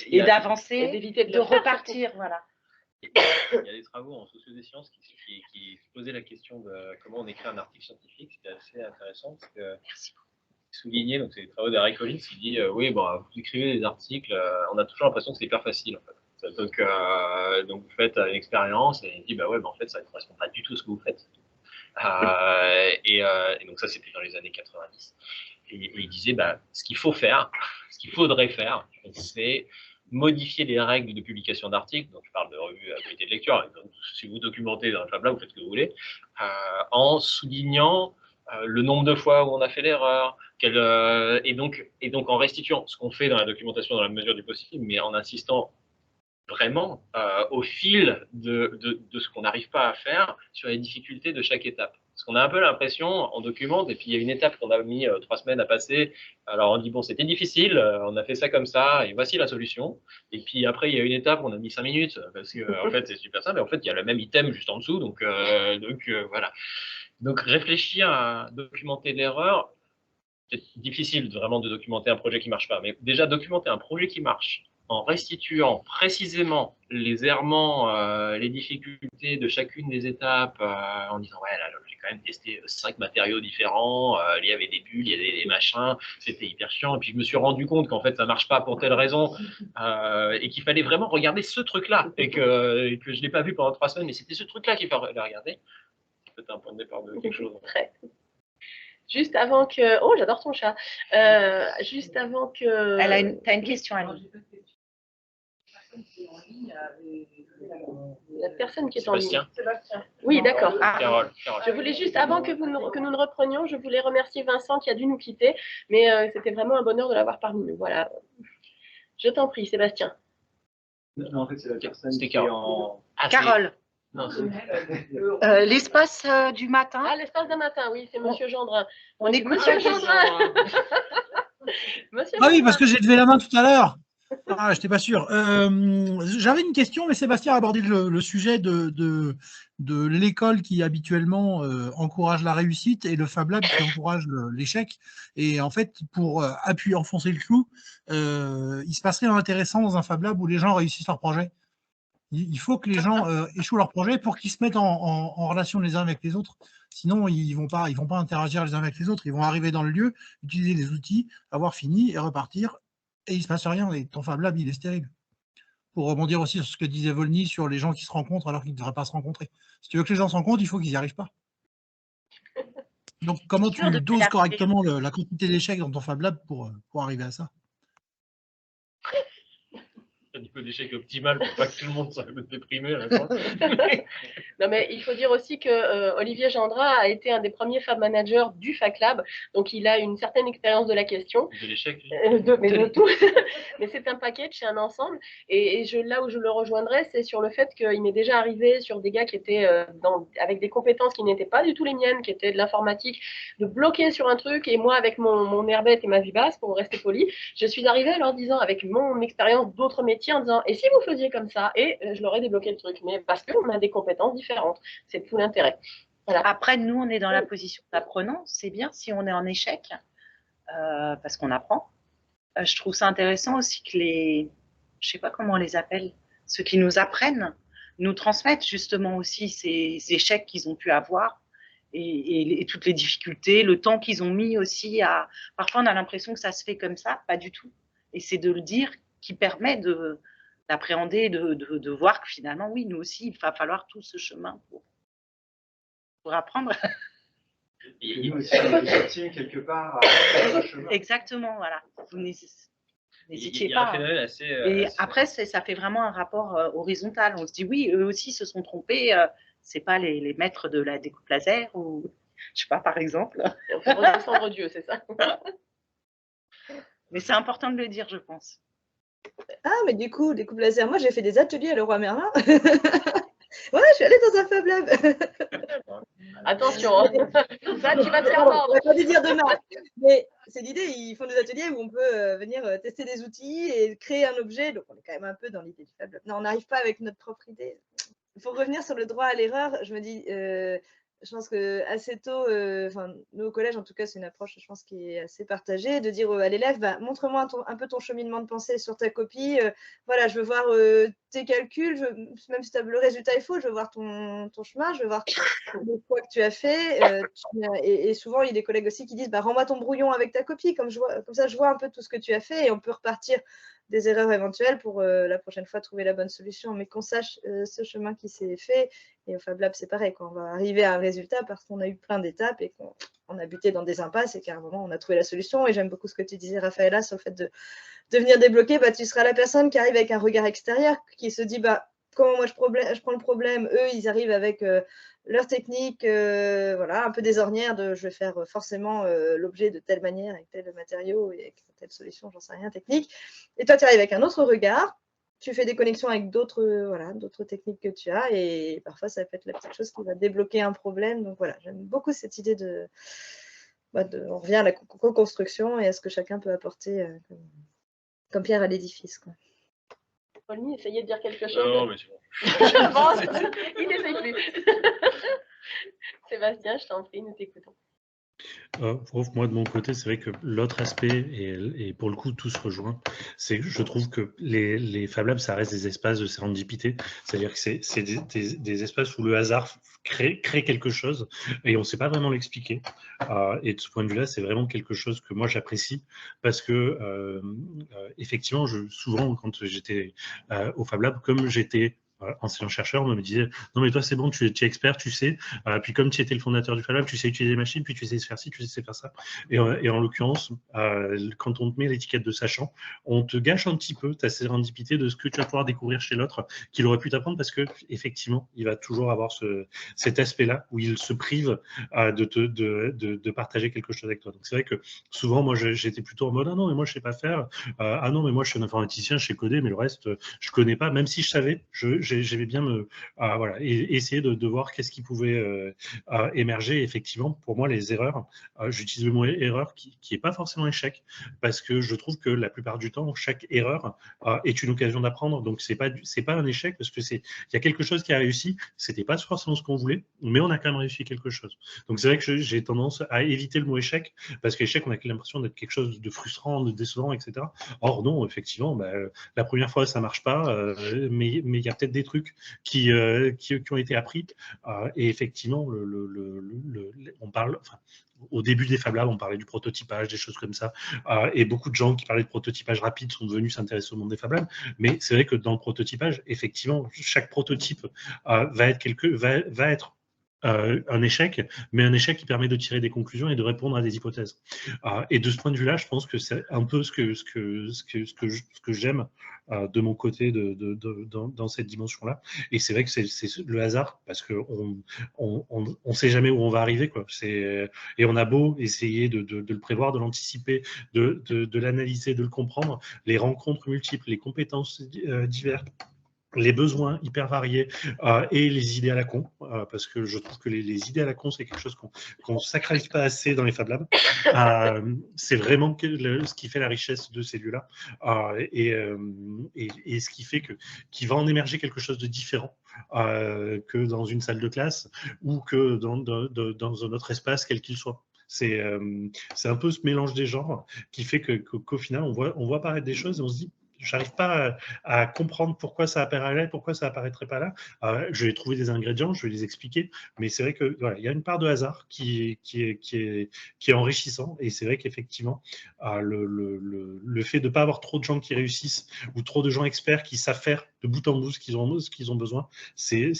et d'avancer, de repartir. Voilà. Il y a des travaux en socio des sciences qui posaient la question de comment on écrit un article scientifique. C'était assez intéressant parce que souligné, donc c'est les travaux d'Harry Collins qui dit oui, bon, vous écrivez des articles, on a toujours l'impression que c'est hyper facile en fait. Donc vous faites une expérience et il dit bah ouais, bah, en fait ça ne correspond pas du tout à ce que vous faites. Et donc ça c'était dans les années 90. Et il disait bah ce qu'il faut faire, ce qu'il faudrait faire, c'est modifier les règles de publication d'articles, donc je parle de revues à qualité de lecture, donc si vous documentez dans le FabLab, vous faites ce que vous voulez, en soulignant le nombre de fois où on a fait l'erreur, et donc en restituant ce qu'on fait dans la documentation dans la mesure du possible, mais en insistant vraiment au fil de ce qu'on n'arrive pas à faire sur les difficultés de chaque étape. Parce qu'on a un peu l'impression, on documente, et puis il y a une étape qu'on a mis 3 semaines à passer, alors on dit, bon, c'était difficile, on a fait ça comme ça, et voici la solution. Et puis après, il y a une étape, on a mis 5 minutes, parce que en fait, c'est super simple, et en fait, il y a le même item juste en dessous, donc voilà. Donc réfléchir à documenter l'erreur, c'est difficile vraiment de documenter un projet qui ne marche pas, mais déjà documenter un projet qui marche, en restituant précisément les errements, les difficultés de chacune des étapes, en disant ouais là j'ai quand même testé 5 matériaux différents, il y avait des bulles, il y avait des machins, c'était hyper chiant, et puis je me suis rendu compte qu'en fait ça marche pas pour telle raison, et qu'il fallait vraiment regarder ce truc-là, et que je l'ai pas vu pendant 3 semaines, mais c'était ce truc-là qu'il fallait regarder. C'est peut-être un point de départ de quelque chose. Juste avant que... Oh, j'adore ton chat. Juste avant que... T'as une question, Anne. La personne qui est en ligne. Sébastien. Oui, d'accord. Carole. Je voulais juste, avant que nous ne reprenions, je voulais remercier Vincent qui a dû nous quitter, mais c'était vraiment un bonheur de l'avoir parmi nous. Voilà. Je t'en prie, Sébastien. Non, en fait, c'est la personne C'était qui est en... Carole. Non, L'espace du matin. Ah, l'espace d'un matin, oui, c'est Monsieur Gendrin. On écoute Monsieur Gendrin. Ah oui, parce que j'ai levé la main tout à l'heure. Ah, je n'étais pas sûr. J'avais une question, mais Sébastien a abordé le sujet de l'école qui habituellement encourage la réussite et le Fab Lab qui encourage l'échec. Et en fait, pour appuyer, enfoncer le clou, il se passerait intéressant dans un Fab Lab où les gens réussissent leur projet. Il faut que les gens échouent leur projet pour qu'ils se mettent en relation les uns avec les autres. Sinon, ils vont pas interagir les uns avec les autres. Ils vont arriver dans le lieu, utiliser les outils, avoir fini et repartir. Et il ne se passe rien. Et ton Fab Lab, il est stérile. Pour rebondir aussi sur ce que disait Volny sur les gens qui se rencontrent alors qu'ils ne devraient pas se rencontrer. Si tu veux que les gens se rencontrent, il faut qu'ils n'y arrivent pas. Donc, comment tu doses correctement la quantité d'échecs dans ton Fab Lab pour arriver à ça? Un niveau d'échec optimal pour pas que tout le monde soit déprimé. Non, mais il faut dire aussi que Olivier Gendrin a été un des premiers Fab Managers du FacLab, donc il a une certaine expérience de la question. De l'échec. De tout. Mais c'est un package, c'est un ensemble. Et là où je le rejoindrais, c'est sur le fait qu'il m'est déjà arrivé sur des gars qui étaient avec des compétences qui n'étaient pas du tout les miennes, qui étaient de l'informatique, de bloquer sur un truc. Et moi, avec mon air bête et ma vie basse, pour rester poli, je suis arrivée en leur disant, avec mon expérience d'autres métiers, en disant, et si vous faisiez comme ça? Et je leur ai débloqué le truc. Mais parce qu'on a des compétences différentes. C'est tout l'intérêt. Voilà. Après, nous, on est dans la position d'apprenant. C'est bien si on est en échec, parce qu'on apprend. Je trouve ça intéressant aussi que je sais pas comment on les appelle, ceux qui nous apprennent, nous transmettent justement aussi ces échecs qu'ils ont pu avoir et toutes les difficultés, le temps qu'ils ont mis aussi à... Parfois, on a l'impression que ça se fait comme ça, pas du tout. Et c'est de le dire qui permet d'appréhender, de voir que finalement, oui, nous aussi, il va falloir tout ce chemin pour apprendre. Et nous aussi, on est team quelque part à faire ce chemin. Exactement, voilà. Vous n'hésitiez pas. Et après, ça fait vraiment un rapport horizontal. On se dit, oui, eux aussi se sont trompés. C'est pas les maîtres de la découpe laser ou, je sais pas, par exemple. On peut redescendre Dieu, c'est ça. Mais c'est important de le dire, je pense. Ah, mais du coup, découpe laser, moi j'ai fait des ateliers à Leroy Merlin. Ouais, je suis allée dans un Fab Lab. Attention, ça, tu vas te faire mordre. On va pas dire demain. Mais c'est l'idée, ils font des ateliers où on peut venir tester des outils et créer un objet. Donc on est quand même un peu dans l'idée du Fab Lab. Non, on n'arrive pas avec notre propre idée. Il faut revenir sur le droit à l'erreur. Je me dis, je pense que assez tôt, nous au collège, en tout cas, c'est une approche, je pense, qui est assez partagée, de dire à l'élève, bah, montre-moi un peu ton cheminement de pensée sur ta copie. Voilà, je veux voir tes calculs, même si le résultat est faux, je veux voir ton chemin, je veux voir le choix que tu as fait. Et souvent, il y a des collègues aussi qui disent, bah, rends-moi ton brouillon avec ta copie, comme ça, je vois un peu tout ce que tu as fait et on peut repartir des erreurs éventuelles pour la prochaine fois trouver la bonne solution, mais qu'on sache ce chemin qui s'est fait. Et au Fab Lab, c'est pareil, quand on va arriver à un résultat parce qu'on a eu plein d'étapes et qu'on a buté dans des impasses et qu'à un moment, on a trouvé la solution. Et j'aime beaucoup ce que tu disais, Raphaëlla, sur le fait de venir débloquer. Bah, tu seras la personne qui arrive avec un regard extérieur, qui se dit, bah, comment moi je prends le problème, eux, ils arrivent avec leur technique, voilà, un peu des ornières de je vais faire forcément l'objet de telle manière, avec tel matériau et avec telle solution, j'en sais rien, technique. Et toi, tu arrives avec un autre regard. Tu fais des connexions avec d'autres techniques que tu as et parfois ça peut être la petite chose qui va débloquer un problème. Donc voilà, j'aime beaucoup cette idée on revient à la co-construction et à ce que chacun peut apporter comme pierre à l'édifice. Paul-Mi essayait de dire quelque chose. Non, mais c'est bon. Il n'essaye plus. Sébastien, je t'en prie, nous t'écoutons. Moi, de mon côté, c'est vrai que l'autre aspect, et pour le coup, tout se rejoint, c'est que je trouve que les Fab Labs, ça reste des espaces de sérendipité. C'est-à-dire que c'est des espaces où le hasard crée quelque chose et on ne sait pas vraiment l'expliquer. Et de ce point de vue-là, c'est vraiment quelque chose que moi, j'apprécie parce que, effectivement, souvent, quand j'étais au Fab Lab, comme j'étais enseignant-chercheur, on me disait non mais toi c'est bon, tu es expert, tu sais, puis comme tu étais le fondateur du Fab Lab, tu sais utiliser les machines, puis tu sais faire ci, tu sais faire ça. Et en l'occurrence, quand on te met l'étiquette de sachant, on te gâche un petit peu ta sérendipité de ce que tu vas pouvoir découvrir chez l'autre, qu'il aurait pu t'apprendre, parce que effectivement, il va toujours avoir cet aspect-là où il se prive de partager quelque chose avec toi. Donc c'est vrai que souvent, moi j'étais plutôt en mode ah non mais moi je sais pas faire, ah non mais moi je suis un informaticien, je sais coder, mais le reste je connais pas, même si je savais, j'aimais bien voilà, essayer de voir qu'est-ce qui pouvait émerger. Effectivement, pour moi, les erreurs, j'utilise le mot erreur qui n'est pas forcément échec, parce que je trouve que la plupart du temps, chaque erreur est une occasion d'apprendre. Donc, c'est pas un échec, parce que il y a quelque chose qui a réussi. C'était pas forcément ce qu'on voulait, mais on a quand même réussi quelque chose. Donc, c'est vrai que j'ai tendance à éviter le mot échec, parce qu'échec, on a l'impression d'être quelque chose de frustrant, de décevant, etc. Or, non, effectivement, la première fois, ça marche pas, mais il y a peut-être des trucs qui ont été appris. Et effectivement, on parle, au début des Fab Labs, on parlait du prototypage, des choses comme ça. Et beaucoup de gens qui parlaient de prototypage rapide sont venus s'intéresser au monde des Fab Labs. Mais c'est vrai que dans le prototypage, effectivement, chaque prototype va être un échec, mais un échec qui permet de tirer des conclusions et de répondre à des hypothèses. Et de ce point de vue-là, je pense que c'est un peu ce que j'aime de mon côté dans cette dimension-là. Et c'est vrai que c'est le hasard, parce qu'on on sait jamais où on va arriver, quoi. Et on a beau essayer de le prévoir, de l'anticiper, de l'analyser, de le comprendre, les rencontres multiples, les compétences diverses, les besoins hyper variés et les idées à la con, parce que je trouve que les idées à la con, c'est quelque chose qu'on ne sacralise pas assez dans les Fab Labs. C'est vraiment ce qui fait la richesse de ces lieux-là et ce qui fait qu'il va en émerger quelque chose de différent que dans une salle de classe ou que dans un autre espace, quel qu'il soit. C'est un peu ce mélange des genres qui fait qu'au final, on voit apparaître des choses et on se dit j'arrive pas à comprendre pourquoi ça apparaît là et pourquoi ça apparaîtrait pas là. Je vais trouver des ingrédients, je vais les expliquer, mais c'est vrai que voilà, il y a une part de hasard qui est enrichissant, et c'est vrai qu'effectivement le fait de ne pas avoir trop de gens qui réussissent ou trop de gens experts qui savent faire de bout en bout ce qu'ils ont besoin, c'est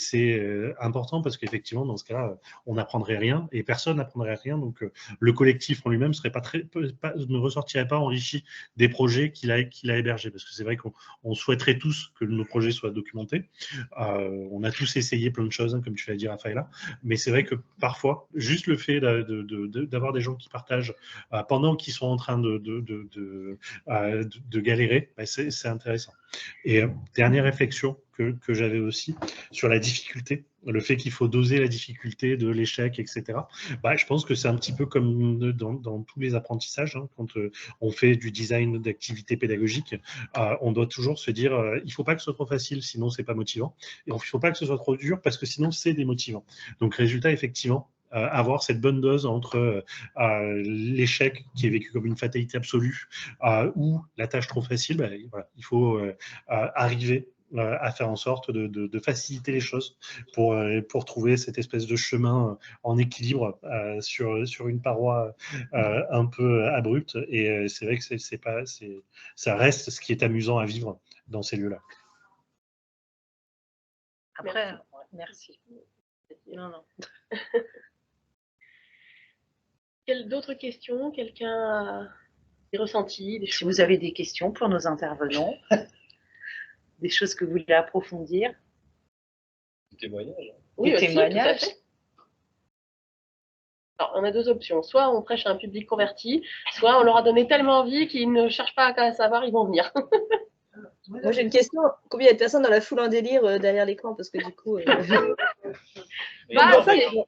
important, parce qu'effectivement dans ce cas-là on n'apprendrait rien et personne n'apprendrait rien, donc le collectif en lui-même ne ressortirait pas enrichi des projets qu'il a hébergés, parce que c'est vrai qu'on souhaiterait tous que nos projets soient documentés. On a tous essayé plein de choses, hein, comme tu l'as dit, Raphaëlla, mais c'est vrai que parfois, juste le fait d'avoir des gens qui partagent pendant qu'ils sont en train de galérer, c'est intéressant. Et dernière réflexion que j'avais aussi sur la difficulté, le fait qu'il faut doser la difficulté de l'échec, etc. Je pense que c'est un petit peu comme dans tous les apprentissages, hein, quand on fait du design d'activités pédagogiques, on doit toujours se dire il ne faut pas que ce soit trop facile, sinon c'est pas motivant, et il ne faut pas que ce soit trop dur, parce que sinon c'est démotivant. Donc résultat, effectivement, avoir cette bonne dose entre l'échec qui est vécu comme une fatalité absolue ou la tâche trop facile. Ben, voilà, il faut arriver à faire en sorte de faciliter les choses pour trouver cette espèce de chemin en équilibre sur une paroi un peu abrupte. Et c'est vrai que ça reste ce qui est amusant à vivre dans ces lieux-là. Après, merci. Non, non. D'autres questions? Quelqu'un a des ressentis, des choses? Si vous avez des questions pour nos intervenants, des choses que vous voulez approfondir. Des témoignages. Oui, des aussi, témoignages. tout à fait. Alors, on a deux options. Soit on prêche à un public converti, soit on leur a donné tellement envie qu'ils ne cherchent pas à savoir, ils vont venir. Moi, j'ai une question. Combien il y a de personnes dans la foule en délire derrière l'écran? Parce que du coup. Énormément.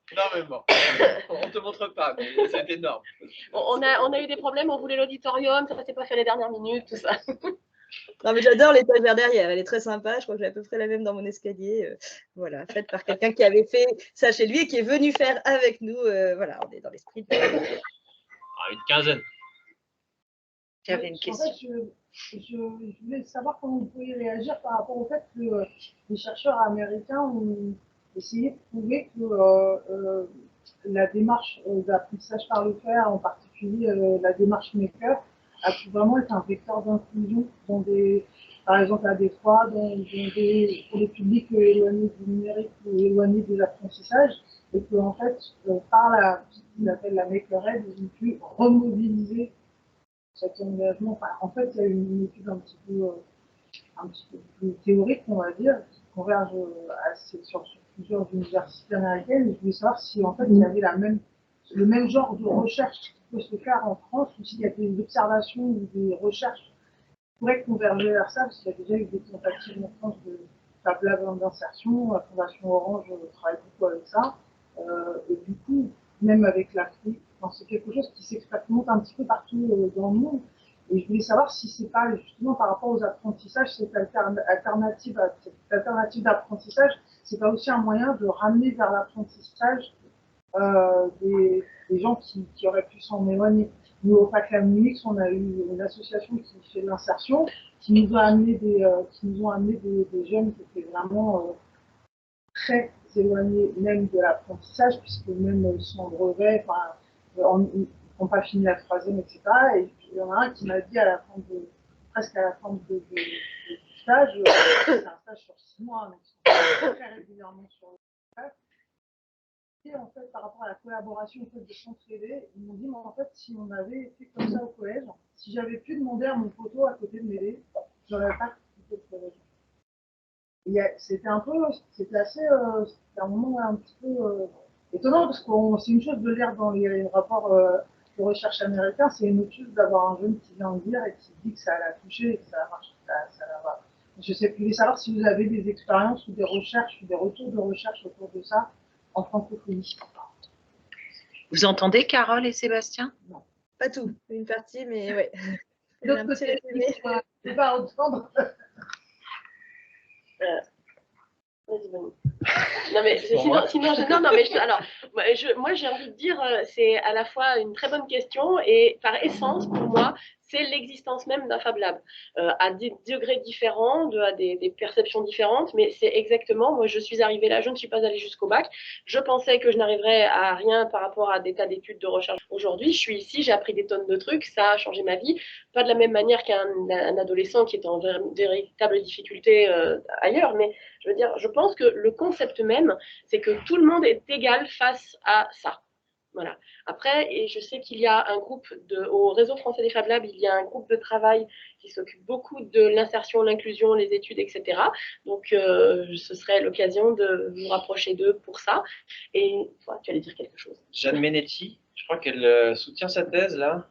On ne te montre pas, mais c'est énorme. On a eu des problèmes, on voulait l'auditorium, ça ne s'est pas fait les dernières minutes, tout ça. Non, mais j'adore l'étagère derrière, elle est très sympa. Je crois que j'ai à peu près la même dans mon escalier. Voilà, faite par quelqu'un qui avait fait ça chez lui et qui est venu faire avec nous. Voilà, on est dans l'esprit de. Une quinzaine. Tu avais une question. En fait, je voulais savoir comment vous pouvez réagir par rapport au fait que les chercheurs américains ont essayé de prouver que la démarche d'apprentissage par le faire, en particulier la démarche Maker, a pu vraiment être un vecteur d'inclusion dans par exemple à Détroit, pour les publics éloignés du numérique ou éloignés des apprentissages, et que en fait, par ce qu'ils appellent la Maker Aid, ils ont pu remobiliser cet engagement. Enfin, en fait, il y a une étude un petit peu plus théorique, on va dire, qui converge sur plusieurs universités américaines. Et je voulais savoir si en fait il y avait le même genre de recherche qui peut se faire en France, ou s'il y a des observations ou des recherches qui pourraient converger vers ça, parce qu'il y a déjà eu des tentatives en France de Fab Lab d'insertion. La Fondation Orange travaille beaucoup avec ça. Et du coup, même avec l'Afrique, c'est quelque chose qui s'expérimente un petit peu partout dans le monde. Et je voulais savoir si c'est pas justement par rapport aux apprentissages, cette alternative d'apprentissage, c'est pas aussi un moyen de ramener vers l'apprentissage des gens qui auraient pu s'en éloigner. Nous, au FACLAM Munich, on a eu une association qui fait de l'insertion, qui nous ont amené des jeunes qui étaient vraiment très éloignés même de l'apprentissage, puisque même sans brevet, ils n'ont pas fini la troisième, etc. Et puis, il y en a un qui m'a dit presque à la fin du stage, c'est un stage sur 6 mois, donc ils sont très régulièrement sur le stage. Et en fait, par rapport à la collaboration de s'entraider, ils m'ont dit, mais en fait, si on avait fait comme ça au collège, si j'avais pu demander à mon poteau à côté de m'aider, j'aurais pas quitté le collège. C'était un moment un petit peu étonnant, parce que c'est une chose de lire dans les rapports de recherche américains, c'est une autre chose d'avoir un jeune qui vient en dire et qui dit que ça l'a touché et que ça a marché, ça l'a pas. Je voulais savoir si vous avez des expériences ou des recherches ou des retours de recherche autour de ça en francophonie. Vous entendez Carole et Sébastien? Non, pas tout, une partie, mais ouais. D'autres côté, je ne peux pas entendre. Non mais alors moi j'ai envie de dire c'est à la fois une très bonne question et par essence pour moi c'est l'existence même d'un Fab Lab à des degrés différents, à des perceptions différentes, mais c'est exactement, moi je suis arrivée là, je ne suis pas allée jusqu'au bac, je pensais que je n'arriverais à rien par rapport à des tas d'études de recherche. Aujourd'hui je suis ici, j'ai appris des tonnes de trucs, ça a changé ma vie, pas de la même manière qu'un adolescent qui est en véritable difficulté ailleurs, mais je veux dire, je pense que le concept même, c'est que tout le monde est égal face à ça. Voilà. Après, et je sais qu'il y a un groupe au réseau français des Fab Labs, il y a un groupe de travail qui s'occupe beaucoup de l'insertion, l'inclusion, les études, etc. Donc, ce serait l'occasion de vous rapprocher d'eux pour ça. Et toi, tu allais dire quelque chose. Jeanne Menetti, je crois qu'elle soutient sa thèse là,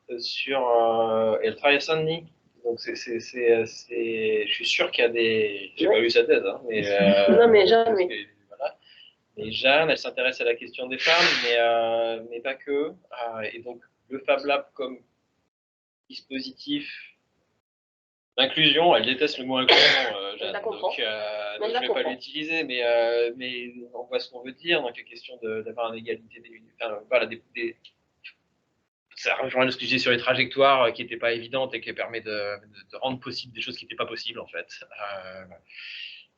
elle travaille à Saint-Denis. Donc, je suis sûr qu'il y a des. J'ai pas lu sa thèse, hein, mais. Non, mais Jeanne, oui. Voilà. Et Jeanne, elle s'intéresse à la question des femmes, mais pas que. Et donc, le Fab Lab comme dispositif L'inclusion, elle déteste le mot inclusion, Jeanne, donc je ne vais pas l'utiliser, mais on voit ce qu'on veut dire, donc la question d'avoir une égalité voilà, ça rejoint ce que je disais sur les trajectoires qui n'étaient pas évidentes et qui permet de rendre possible des choses qui n'étaient pas possibles, en fait.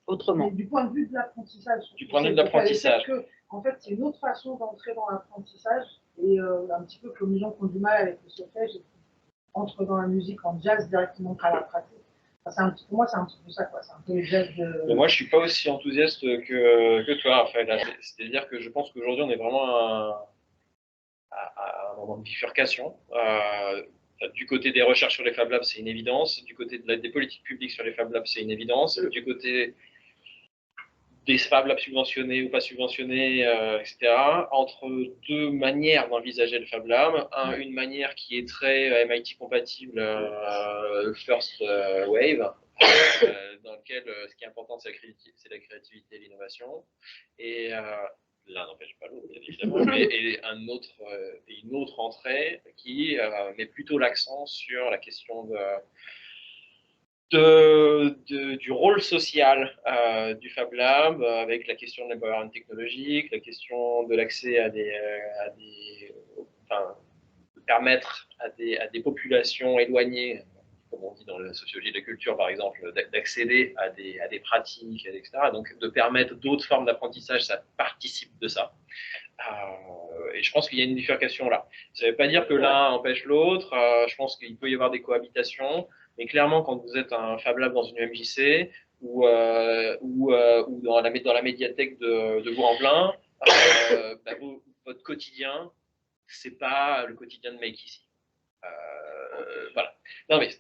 Autrement. Mais du point de vue de l'apprentissage. Du point de vue de l'apprentissage. En fait, c'est une autre façon d'entrer dans l'apprentissage, et un petit peu comme les gens qui ont du mal avec le solfège, entrent dans la musique en jazz directement par la pratique. Enfin, pour moi, c'est un petit peu ça, quoi. C'est un peu le jazz de... Mais moi, je suis pas aussi enthousiaste que toi, en fait. C'est-à-dire que je pense qu'aujourd'hui, on est vraiment à un moment de bifurcation. Du côté des recherches sur les Fab Labs, c'est une évidence. Du côté des politiques publiques sur les Fab Labs, c'est une évidence. Du côté des Fab Labs subventionnés ou pas subventionnés, etc., entre deux manières d'envisager le Fab Lab. Une manière qui est très MIT compatible, First Wave, dans lequel ce qui est important, c'est la créativité et l'innovation. Et l'un n'empêche pas l'autre, bien évidemment, et une autre entrée qui met plutôt l'accent sur la question du rôle social du Fab Lab, avec la question de l'empowerment technologique, la question de l'accès enfin, de permettre à des populations éloignées, comme on dit dans la sociologie de la culture par exemple, d'accéder à des pratiques, etc. Donc de permettre d'autres formes d'apprentissage, ça participe de ça. Et je pense qu'il y a une bifurcation là. Ça ne veut pas dire que l'un empêche l'autre. Je pense qu'il peut y avoir des cohabitations. Mais clairement, quand vous êtes un Fab Lab dans une MJC ou dans la médiathèque de Bourg-en-Velin, votre quotidien, c'est pas le quotidien de Make ici. Voilà. Non mais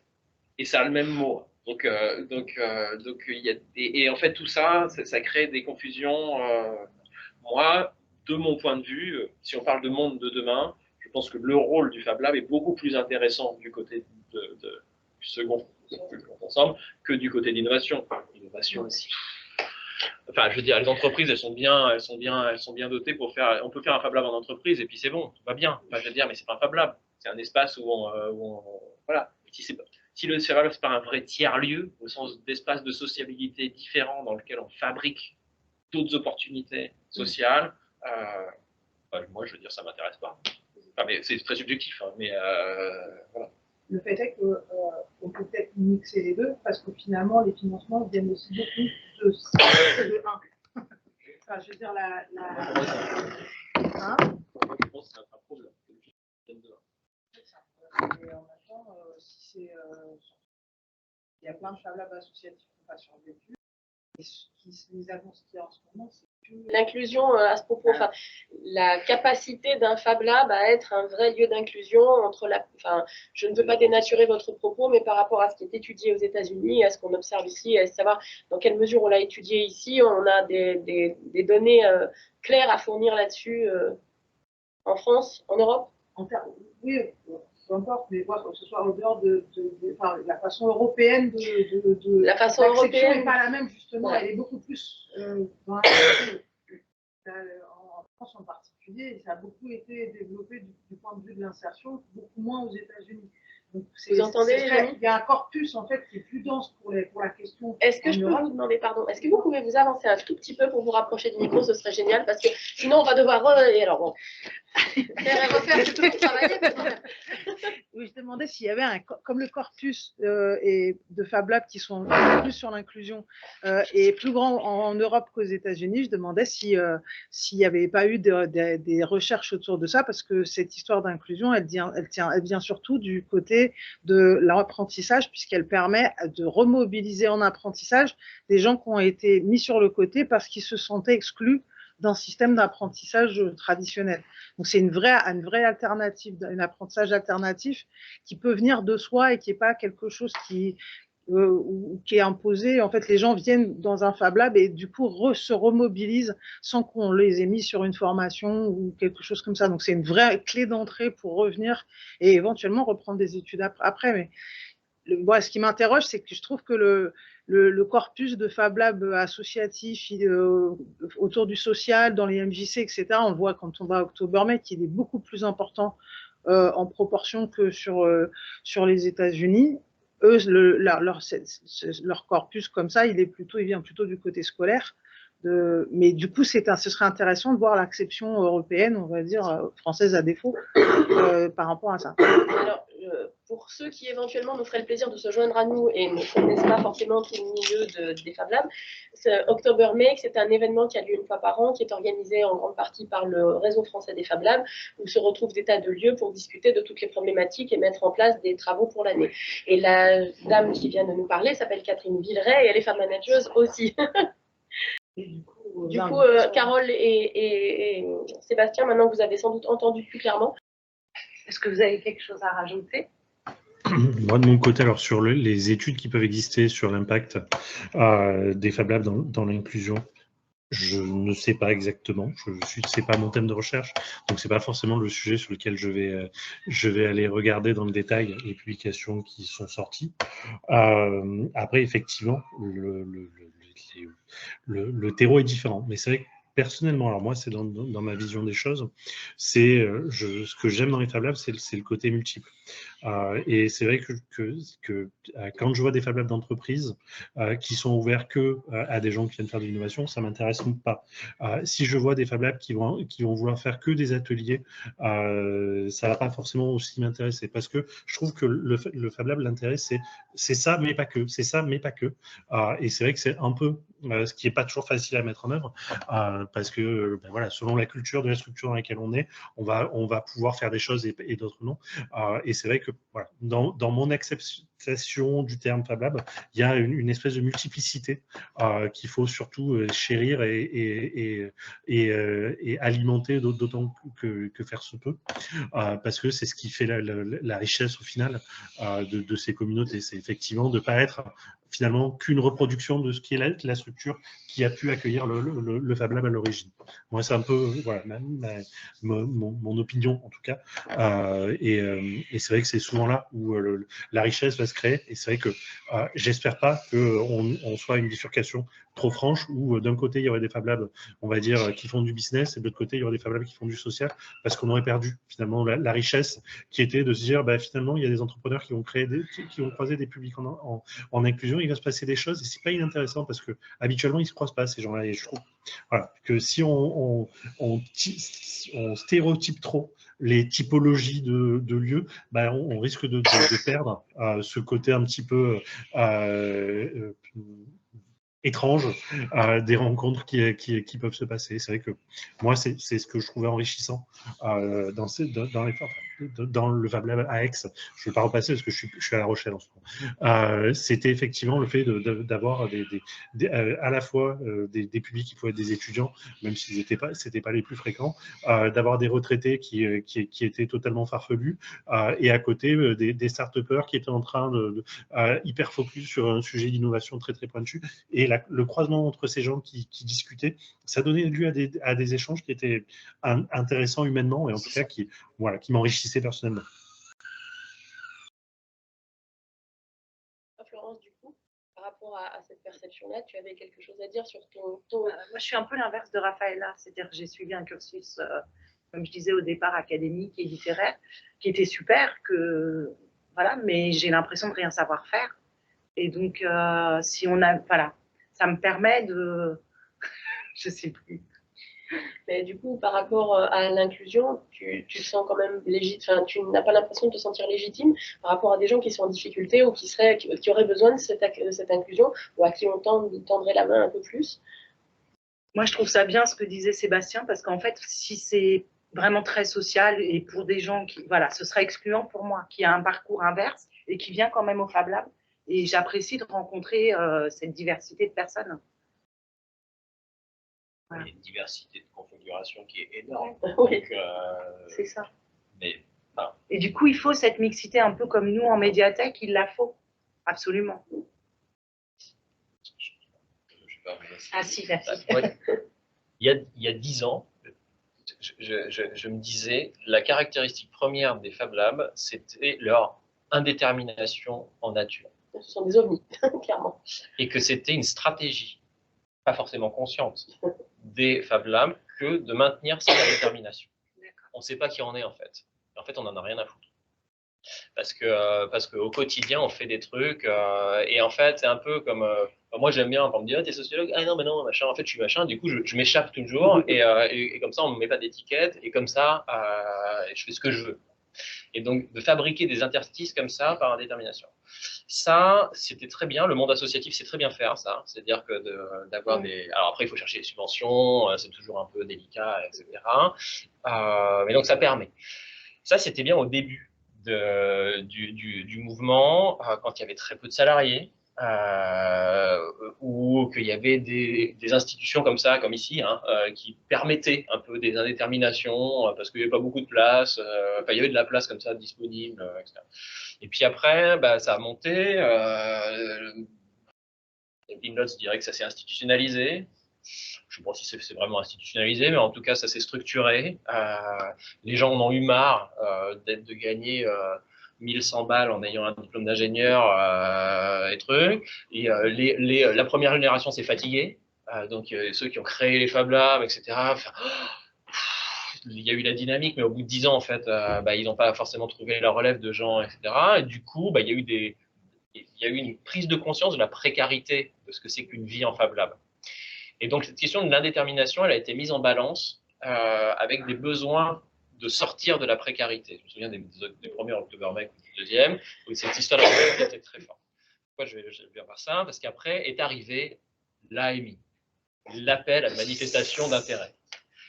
et ça a le même mot. Donc il y a et en fait tout ça, ça crée des confusions. Moi, de mon point de vue, si on parle de monde de demain, je pense que le rôle du Fab Lab est beaucoup plus intéressant du côté du second ensemble que du côté de l'innovation. L'innovation aussi. Enfin, je veux dire, les entreprises, elles sont bien dotées pour faire. On peut faire un Fab Lab en entreprise et puis c'est bon, tout va bien. Enfin, je veux dire, mais c'est pas un Fab Lab. C'est un espace où voilà. Si le Fab Lab c'est pas un vrai tiers-lieu, au sens d'espace de sociabilité différent dans lequel on fabrique d'autres opportunités sociales, moi, je veux dire, ça m'intéresse pas. Enfin, mais c'est très subjectif, hein, mais voilà. Le fait est qu'on peut peut-être mixer les deux, parce que finalement, les financements viennent aussi beaucoup de 1. Enfin, je veux dire, hein? Je pense que c'est un problème. Et en même temps, il y a plein de Fab Labs associatifs qui n'ont pas survécu. Et les annonces qu'il y a en ce moment, c'est l'inclusion à ce propos, enfin, la capacité d'un Fab Lab à être un vrai lieu d'inclusion entre je ne veux pas dénaturer votre propos, mais par rapport à ce qui est étudié aux États-Unis, à ce qu'on observe ici, à savoir dans quelle mesure on l'a étudié ici, on a des données claires à fournir là-dessus en France, en Europe. Oui, peu importe, mais voir que ce soit en dehors de la façon européenne de la façon européenne n'est pas la même, justement, ouais. Elle est beaucoup plus dans en France en particulier, ça a beaucoup été développé du point de vue de l'insertion, beaucoup moins aux États-Unis. Vous entendez, il y a un corpus en fait qui est plus dense pour la question. Est-ce que je peux vous demander, pardon, est-ce que vous pouvez vous avancer un tout petit peu pour vous rapprocher du micro, ce serait génial, parce que sinon on va devoir alors bon. Refaire tout le travail. Oui, je demandais s'il y avait comme le corpus et de Fab Lab qui sont plus sur l'inclusion et plus grand en Europe qu'aux États-Unis, je demandais s'il n'y avait pas eu des recherches autour de ça, parce que cette histoire d'inclusion, elle vient surtout du côté de l'apprentissage, puisqu'elle permet de remobiliser en apprentissage des gens qui ont été mis sur le côté parce qu'ils se sentaient exclus d'un système d'apprentissage traditionnel. Donc c'est une vraie alternative, un apprentissage alternatif qui peut venir de soi et qui n'est pas quelque chose qui est imposé. En fait, les gens viennent dans un Fab Lab et du coup se remobilisent sans qu'on les ait mis sur une formation ou quelque chose comme ça. Donc c'est une vraie clé d'entrée pour revenir et éventuellement reprendre des études après. Mais ce qui m'interroge, c'est que je trouve que le corpus de Fab Lab associatif autour du social, dans les MJC, etc., on le voit quand on va à Oktobermest, il est beaucoup plus important en proportion que sur les États-Unis. eux, leur corpus comme ça, il vient plutôt du côté scolaire. Mais du coup, ce serait intéressant de voir l'acception européenne, on va dire française à défaut, par rapport à ça. Alors, pour ceux qui éventuellement nous feraient le plaisir de se joindre à nous et ne connaissent pas forcément tout le milieu des Fab Labs, October Make, c'est un événement qui a lieu une fois par an, qui est organisé en grande partie par le réseau français des Fab Labs, où se retrouvent des tas de lieux pour discuter de toutes les problématiques et mettre en place des travaux pour l'année. Et la dame qui vient de nous parler s'appelle Catherine Villeray et elle est Fab Manageuse aussi. Du coup, Carole et Sébastien, maintenant que vous avez sans doute entendu plus clairement, est-ce que vous avez quelque chose à rajouter? Moi, de mon côté, alors sur les études qui peuvent exister sur l'impact des Fab Labs dans l'inclusion, je ne sais pas exactement. C'est pas mon thème de recherche, donc c'est pas forcément le sujet sur lequel je vais aller regarder dans le détail les publications qui sont sorties. Après, effectivement, le terreau est différent, mais c'est vrai que personnellement, alors moi, c'est dans ma vision des choses, c'est ce que j'aime dans les Fab Labs, c'est le côté multiple. Et c'est vrai que quand je vois des Fab Labs d'entreprises qui sont ouverts à des gens qui viennent faire de l'innovation, ça m'intéresse pas. Si je vois des Fab Labs qui vont vouloir faire que des ateliers, ça va pas forcément aussi m'intéresser, parce que je trouve que le Fab Lab, l'intérêt, c'est ça, mais pas que. C'est ça, mais pas que. Et c'est vrai que c'est un peu ce qui est pas toujours facile à mettre en œuvre, parce que voilà, selon la culture de la structure dans laquelle on est, on va pouvoir faire des choses et d'autres non. Et c'est vrai que voilà, dans mon acceptation du terme Fab Lab, il y a une espèce de multiplicité qu'il faut surtout chérir et alimenter d'autant que faire se peut, parce que c'est ce qui fait la richesse au final de ces communautés. C'est effectivement de ne pas être finalement qu'une reproduction de ce qui est la structure qui a pu accueillir le Fab Lab à l'origine. Moi, c'est un peu voilà, mon opinion en tout cas. Et c'est vrai que c'est souvent là où la richesse va se créer. Et c'est vrai que j'espère pas qu'on soit une bifurcation trop franche où d'un côté il y aurait des Fab Labs, on va dire, qui font du business, et de l'autre côté il y aurait des Fab Labs qui font du social, parce qu'on aurait perdu finalement la richesse qui était de se dire finalement il y a des entrepreneurs qui vont croiser des publics en inclusion, il va se passer des choses et c'est pas inintéressant parce que habituellement ils se croisent pas ces gens-là, et je trouve voilà, que si on stéréotype trop les typologies de lieux, on risque de perdre ce côté un petit peu étrange des rencontres qui peuvent se passer. C'est vrai que moi, c'est ce que je trouvais enrichissant dans le Fab Lab à Aix. Je ne vais pas repasser parce que je suis à La Rochelle en ce moment. C'était effectivement le fait d'avoir à la fois des publics qui pouvaient être des étudiants, même si c'était pas les plus fréquents, d'avoir des retraités qui étaient totalement farfelus, et à côté des start-upers qui étaient en train de hyper focus sur un sujet d'innovation très très pointu. Et le croisement entre ces gens qui discutaient, ça donnait lieu à des échanges qui étaient intéressants humainement, et en tout cas qui m'enrichissaient personnellement. Florence, du coup, par rapport à cette perception-là, tu avais quelque chose à dire sur ton... Moi, je suis un peu l'inverse de Raphaëlla, c'est-à-dire que j'ai suivi un cursus, comme je disais au départ, académique et littéraire, qui était super, voilà, mais j'ai l'impression de rien savoir faire. Et donc, si on a, voilà, ça me permet de, je sais plus. Mais du coup, par rapport à l'inclusion, tu te sens quand même légitime, enfin, tu n'as pas l'impression de te sentir légitime par rapport à des gens qui sont en difficulté ou qui auraient besoin de cette inclusion, ou à qui on tendrait la main un peu plus. Moi, je trouve ça bien ce que disait Sébastien, parce qu'en fait, si c'est vraiment très social et pour des gens qui, voilà, ce serait excluant pour moi, qui a un parcours inverse et qui vient quand même au Fab Lab. Et j'apprécie de rencontrer cette diversité de personnes. Voilà. Il y a une diversité de configuration qui est énorme. Oui, c'est ça. Mais, et du coup, il faut cette mixité un peu comme nous en médiathèque, il la faut, absolument. Ah si, merci. Il y a 10 ans, je me disais, la caractéristique première des Fab Labs, c'était leur indétermination en nature. Ce sont des ovnis, clairement. Et que c'était une stratégie, pas forcément consciente, des Fab Labs que de maintenir cette indétermination. On ne sait pas qui on est en fait. En fait, on n'en a rien à foutre. parce qu'au quotidien, on fait des trucs, et en fait, c'est un peu comme, moi j'aime bien, quand on me dit, ah, t'es sociologue, ah non, mais non, machin, en fait, je suis machin, du coup, je m'échappe toujours, et comme ça, on me met pas d'étiquette, et comme ça, je fais ce que je veux. Et donc, de fabriquer des interstices comme ça, par indétermination. Ça, c'était très bien. Le monde associatif sait très bien faire ça. C'est-à-dire que d'avoir des. Alors après, il faut chercher les subventions, c'est toujours un peu délicat, etc. Mais donc, ça permet. Ça, c'était bien au début du mouvement, quand il y avait très peu de salariés, ou qu'il y avait des institutions comme ça, comme ici, hein, qui permettaient un peu des indéterminations, parce qu'il n'y avait pas beaucoup de place, enfin, il y avait de la place comme ça disponible, etc. Et puis après, bah, ça a monté. Notes dirait que ça s'est institutionnalisé. Je ne sais pas si c'est vraiment institutionnalisé, mais en tout cas, ça s'est structuré. Les gens en ont eu marre de gagner 1100 balles en ayant un diplôme d'ingénieur et trucs. Et la première génération s'est fatiguée. Donc, ceux qui ont créé les Fab Labs, etc., il y a eu la dynamique, mais au bout de 10 ans, en fait, bah, ils n'ont pas forcément trouvé la relève de gens, etc. Et du coup, bah, il y a eu une prise de conscience de la précarité de ce que c'est qu'une vie en Fab Lab. Et donc, cette question de l'indétermination, elle a été mise en balance avec des besoins de sortir de la précarité. Je me souviens des premiers Oktoberfest ou du deuxième, où cette histoire de était très forte. Pourquoi je vais bien voir ça? Parce qu'après est arrivé l'AMI, l'appel à la manifestation d'intérêt.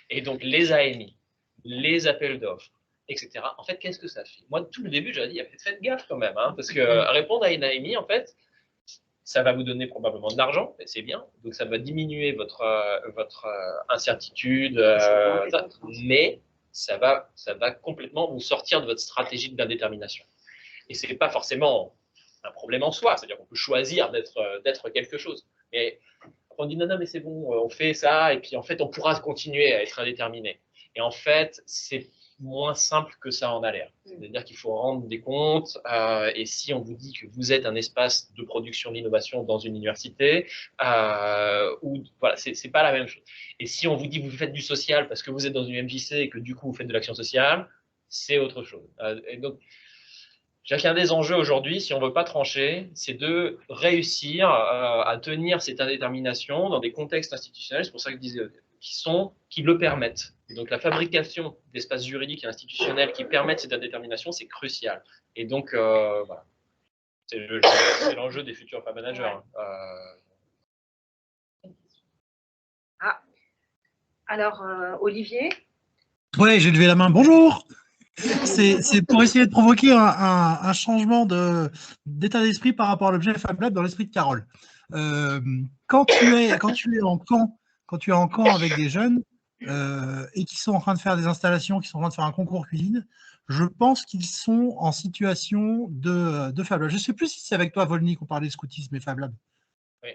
Et donc, les AMI, les appels d'offres, etc. En fait, qu'est-ce que ça fait? Moi, tout le début, j'avais dit, faites gaffe quand même, hein, parce que répondre à une AMI, en fait, ça va vous donner probablement de l'argent, c'est bien, donc ça va diminuer votre incertitude, mais ça va complètement vous sortir de votre stratégie d'indétermination. Et ce n'est pas forcément un problème en soi, c'est-à-dire qu'on peut choisir d'être quelque chose. Mais on dit non, mais c'est bon, on fait ça, et puis en fait, on pourra continuer à être indéterminé. Et en fait, c'est moins simple que ça en a l'air. C'est-à-dire qu'il faut rendre des comptes, et si on vous dit que vous êtes un espace de production d'innovation dans une université, voilà, c'est pas la même chose. Et si on vous dit que vous faites du social parce que vous êtes dans une MJC et que du coup vous faites de l'action sociale, c'est autre chose. Et donc, chacun des enjeux aujourd'hui, si on ne veut pas trancher, c'est de réussir à tenir cette indétermination dans des contextes institutionnels, c'est pour ça que je disais, qui le permettent. Et donc la fabrication d'espaces juridiques et institutionnels qui permettent cette indétermination, c'est crucial. Et donc, voilà. C'est l'enjeu des futurs Fab Managers. Ouais. Alors, Olivier? Oui, j'ai levé la main. Bonjour. C'est pour essayer de provoquer un changement d'état d'esprit par rapport à l'objet Fab Lab dans l'esprit de Carole. Quand tu es en camp avec des jeunes et qui sont en train de faire des installations, qui sont en train de faire un concours cuisine, je pense qu'ils sont en situation de Fab Lab. Je ne sais plus si c'est avec toi, Volny, qu'on parlait de scoutisme et Fab Lab. Oui.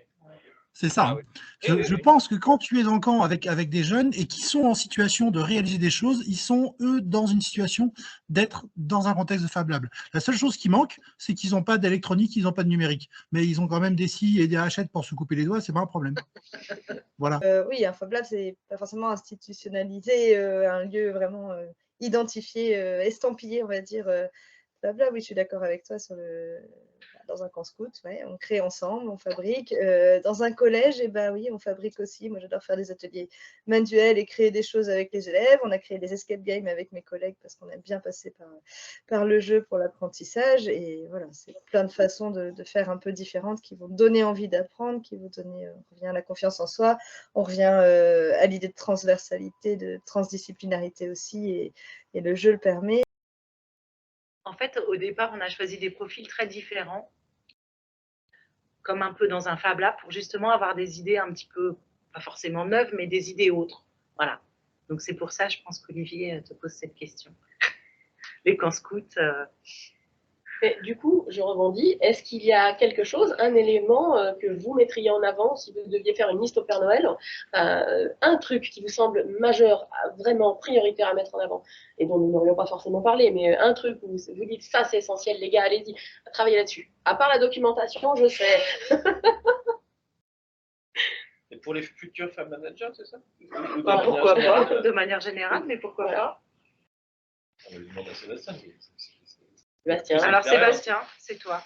C'est ça. Je pense que quand tu es en camp avec des jeunes et qui sont en situation de réaliser des choses, ils sont, eux, dans une situation d'être dans un contexte de Fab Lab. La seule chose qui manque, c'est qu'ils n'ont pas d'électronique, ils n'ont pas de numérique. Mais ils ont quand même des scies et des hachettes pour se couper les doigts, c'est pas un problème. Voilà. Oui, un Fab Lab, c'est pas forcément institutionnalisé, un lieu vraiment identifié, estampillé, on va dire. Fab Lab, oui, je suis d'accord avec toi sur dans un camp scout, ouais, on crée ensemble, on fabrique. Dans un collège, et ben oui, on fabrique aussi. Moi, j'adore faire des ateliers manuels et créer des choses avec les élèves. On a créé des escape games avec mes collègues parce qu'on aime bien passer par le jeu pour l'apprentissage. Et voilà, c'est plein de façons de faire un peu différentes qui vont donner envie d'apprendre, qui vont donner, on revient à la confiance en soi, on revient à l'idée de transversalité, de transdisciplinarité aussi, et le jeu le permet. En fait, au départ, on a choisi des profils très différents, comme un peu dans un Fab Lab, pour justement avoir des idées un petit peu, pas forcément neuves, mais des idées autres. Voilà. Donc c'est pour ça, je pense qu'Olivier te pose cette question. Les camps scouts. Mais du coup, je rebondis. Est-ce qu'il y a quelque chose, un élément que vous mettriez en avant si vous deviez faire une liste au Père Noël, un truc qui vous semble majeur, vraiment prioritaire à mettre en avant, et dont nous n'aurions pas forcément parlé, mais un truc où vous dites ça c'est essentiel, les gars, allez-y, travaillez là-dessus. À part la documentation, je sais. Et pour les futurs Fab Managers, c'est ça? Bah, pourquoi pas, de manière générale, mais pourquoi pas? On va lui demander à Sébastien. Sébastien. Alors Sébastien, c'est toi.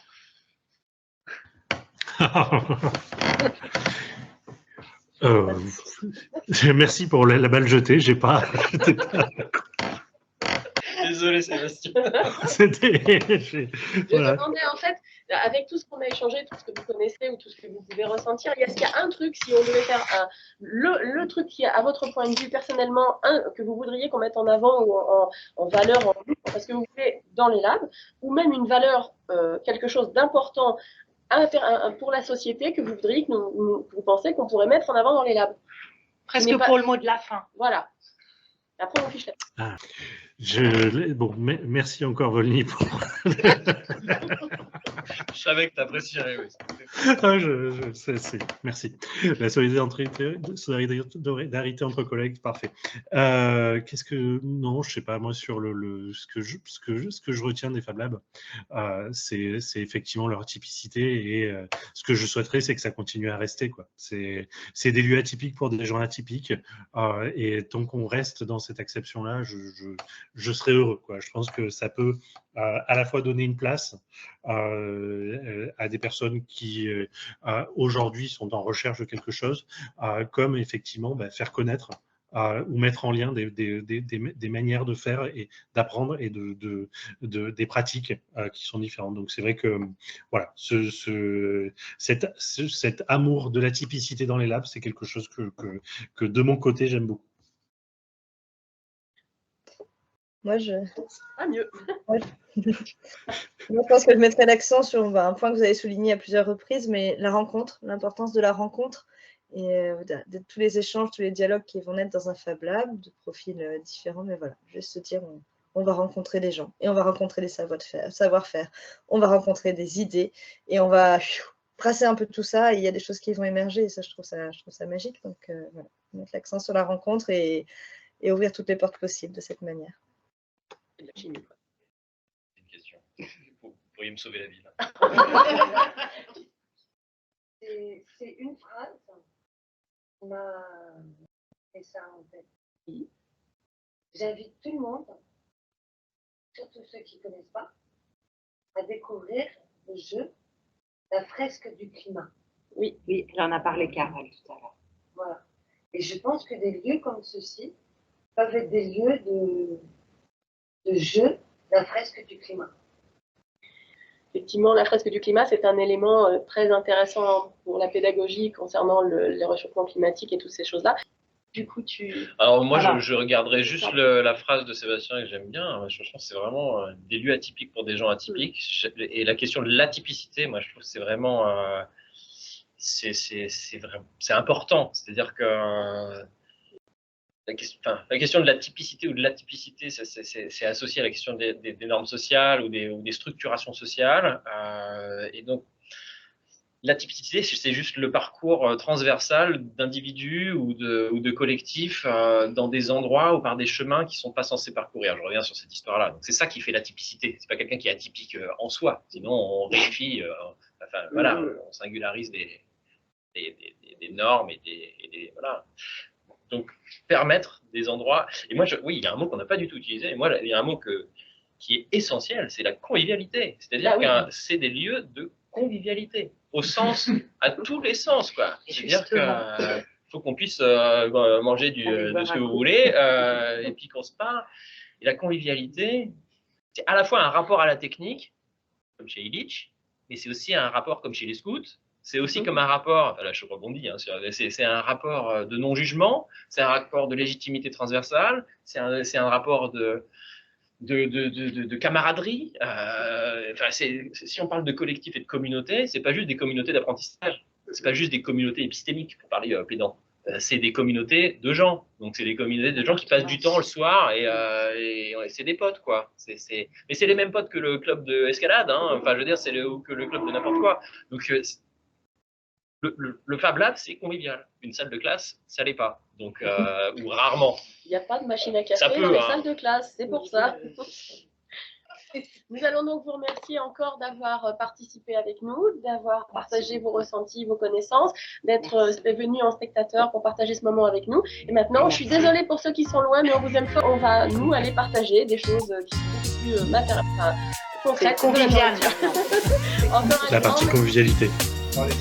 Merci pour la balle jetée. J'étais pas. Désolé Sébastien. Je me demandais en fait, avec tout ce qu'on a échangé, tout ce que vous connaissez ou tout ce que vous pouvez ressentir, est-ce qu'il y a un truc, si on devait faire le truc qui est à votre point de vue personnellement, que vous voudriez qu'on mette en avant ou en valeur, parce que vous voulez dans les labs, ou même une valeur, quelque chose d'important pour la société que vous voudriez que vous pensez qu'on pourrait mettre en avant dans les labs. Presque pour le mot de la fin. Voilà. Après, on fiche la... Merci encore, Volny. Je savais que tu apprécierais. Oui. Merci. La solidarité entre collègues, parfait. Non, je sais pas, moi, sur ce que je retiens des Fab Labs, c'est effectivement leur atypicité et ce que je souhaiterais, c'est que ça continue à rester, quoi. C'est des lieux atypiques pour des gens atypiques et tant qu'on reste dans cette acception-là, je serais heureux, quoi. Je pense que ça peut à la fois donner une place à des personnes qui aujourd'hui sont en recherche de quelque chose, comme effectivement faire connaître ou mettre en lien des manières de faire et d'apprendre et des pratiques qui sont différentes. Donc c'est vrai que voilà, cet amour de l'atypicité dans les labs, c'est quelque chose que de mon côté j'aime beaucoup. Moi, mieux. Moi, je pense que je mettrais l'accent sur un point que vous avez souligné à plusieurs reprises, mais la rencontre, l'importance de la rencontre et de tous les échanges, tous les dialogues qui vont naître dans un Fab Lab, de profils différents. Mais voilà, juste se dire, on va rencontrer des gens et on va rencontrer des savoir-faire, on va rencontrer des idées et on va brasser un peu tout ça. Et il y a des choses qui vont émerger et ça, je trouve ça magique. Donc, voilà, mettre l'accent sur la rencontre et ouvrir toutes les portes possibles de cette manière. C'est une question. Vous pourriez me sauver la vie là. C'est une phrase qui m'a fait ça en tête. J'invite tout le monde, surtout ceux qui ne connaissent pas, à découvrir le jeu La fresque du climat. Oui, elle en a parlé Carole tout à l'heure. Voilà. Et je pense que des lieux comme ceux-ci peuvent être des lieux de jeu, la fresque du climat. Effectivement, la fresque du climat, c'est un élément très intéressant pour la pédagogie concernant les réchauffements climatiques et toutes ces choses-là. Du coup, Alors moi, je regarderais juste la phrase de Sébastien que j'aime bien. Je pense que c'est vraiment des lieux atypiques pour des gens atypiques. Et la question de l'atypicité, moi, je trouve que c'est vraiment... c'est important. C'est-à-dire que... La question de la typicité ou de l'atypicité, c'est associé à la question des normes sociales ou des structurations sociales. Et donc, l'atypicité, c'est juste le parcours transversal d'individus ou de collectifs dans des endroits ou par des chemins qui ne sont pas censés parcourir. Je reviens sur cette histoire-là. Donc, c'est ça qui fait l'atypicité. Ce n'est pas quelqu'un qui est atypique en soi. Sinon, on réifie, voilà, on singularise des normes et voilà. Donc, permettre des endroits. Et moi, oui, il y a un mot qu'on n'a pas du tout utilisé. Et moi, il y a un mot qui est essentiel, c'est la convivialité. C'est-à-dire que c'est des lieux de convivialité, au sens, à tous les sens, quoi. C'est-à-dire qu'il faut qu'on puisse manger de ce que vous voulez, et puis qu'on se parle. Et la convivialité, c'est à la fois un rapport à la technique, comme chez Illich, mais c'est aussi un rapport comme chez les scouts. C'est aussi comme un rapport, là je rebondis, hein, c'est un rapport de non-jugement, c'est un rapport de légitimité transversale, c'est un rapport de camaraderie. Si on parle de collectif et de communauté, c'est pas juste des communautés d'apprentissage, c'est pas juste des communautés épistémiques, pour parler pédant. C'est des communautés de gens. Donc, c'est des communautés de gens qui passent du temps le soir et c'est des potes, quoi. Mais c'est les mêmes potes que le club de escalade, hein. Enfin, je veux dire, que le club de n'importe quoi. Donc, le Fab Lab, c'est convivial. Une salle de classe, ça l'est pas. Donc, ou rarement. Il n'y a pas de machine à café dans les salles de classe, c'est pour ça. Nous allons donc vous remercier encore d'avoir participé avec nous, d'avoir partagé vos ressentis, vos connaissances, d'être venu en spectateur pour partager ce moment avec nous. Et maintenant, je suis désolée pour ceux qui sont loin, mais on vous aime fort. On va, nous, aller partager des choses qui sont plus concrète. convivial. Encore La partie convivialité. Dans les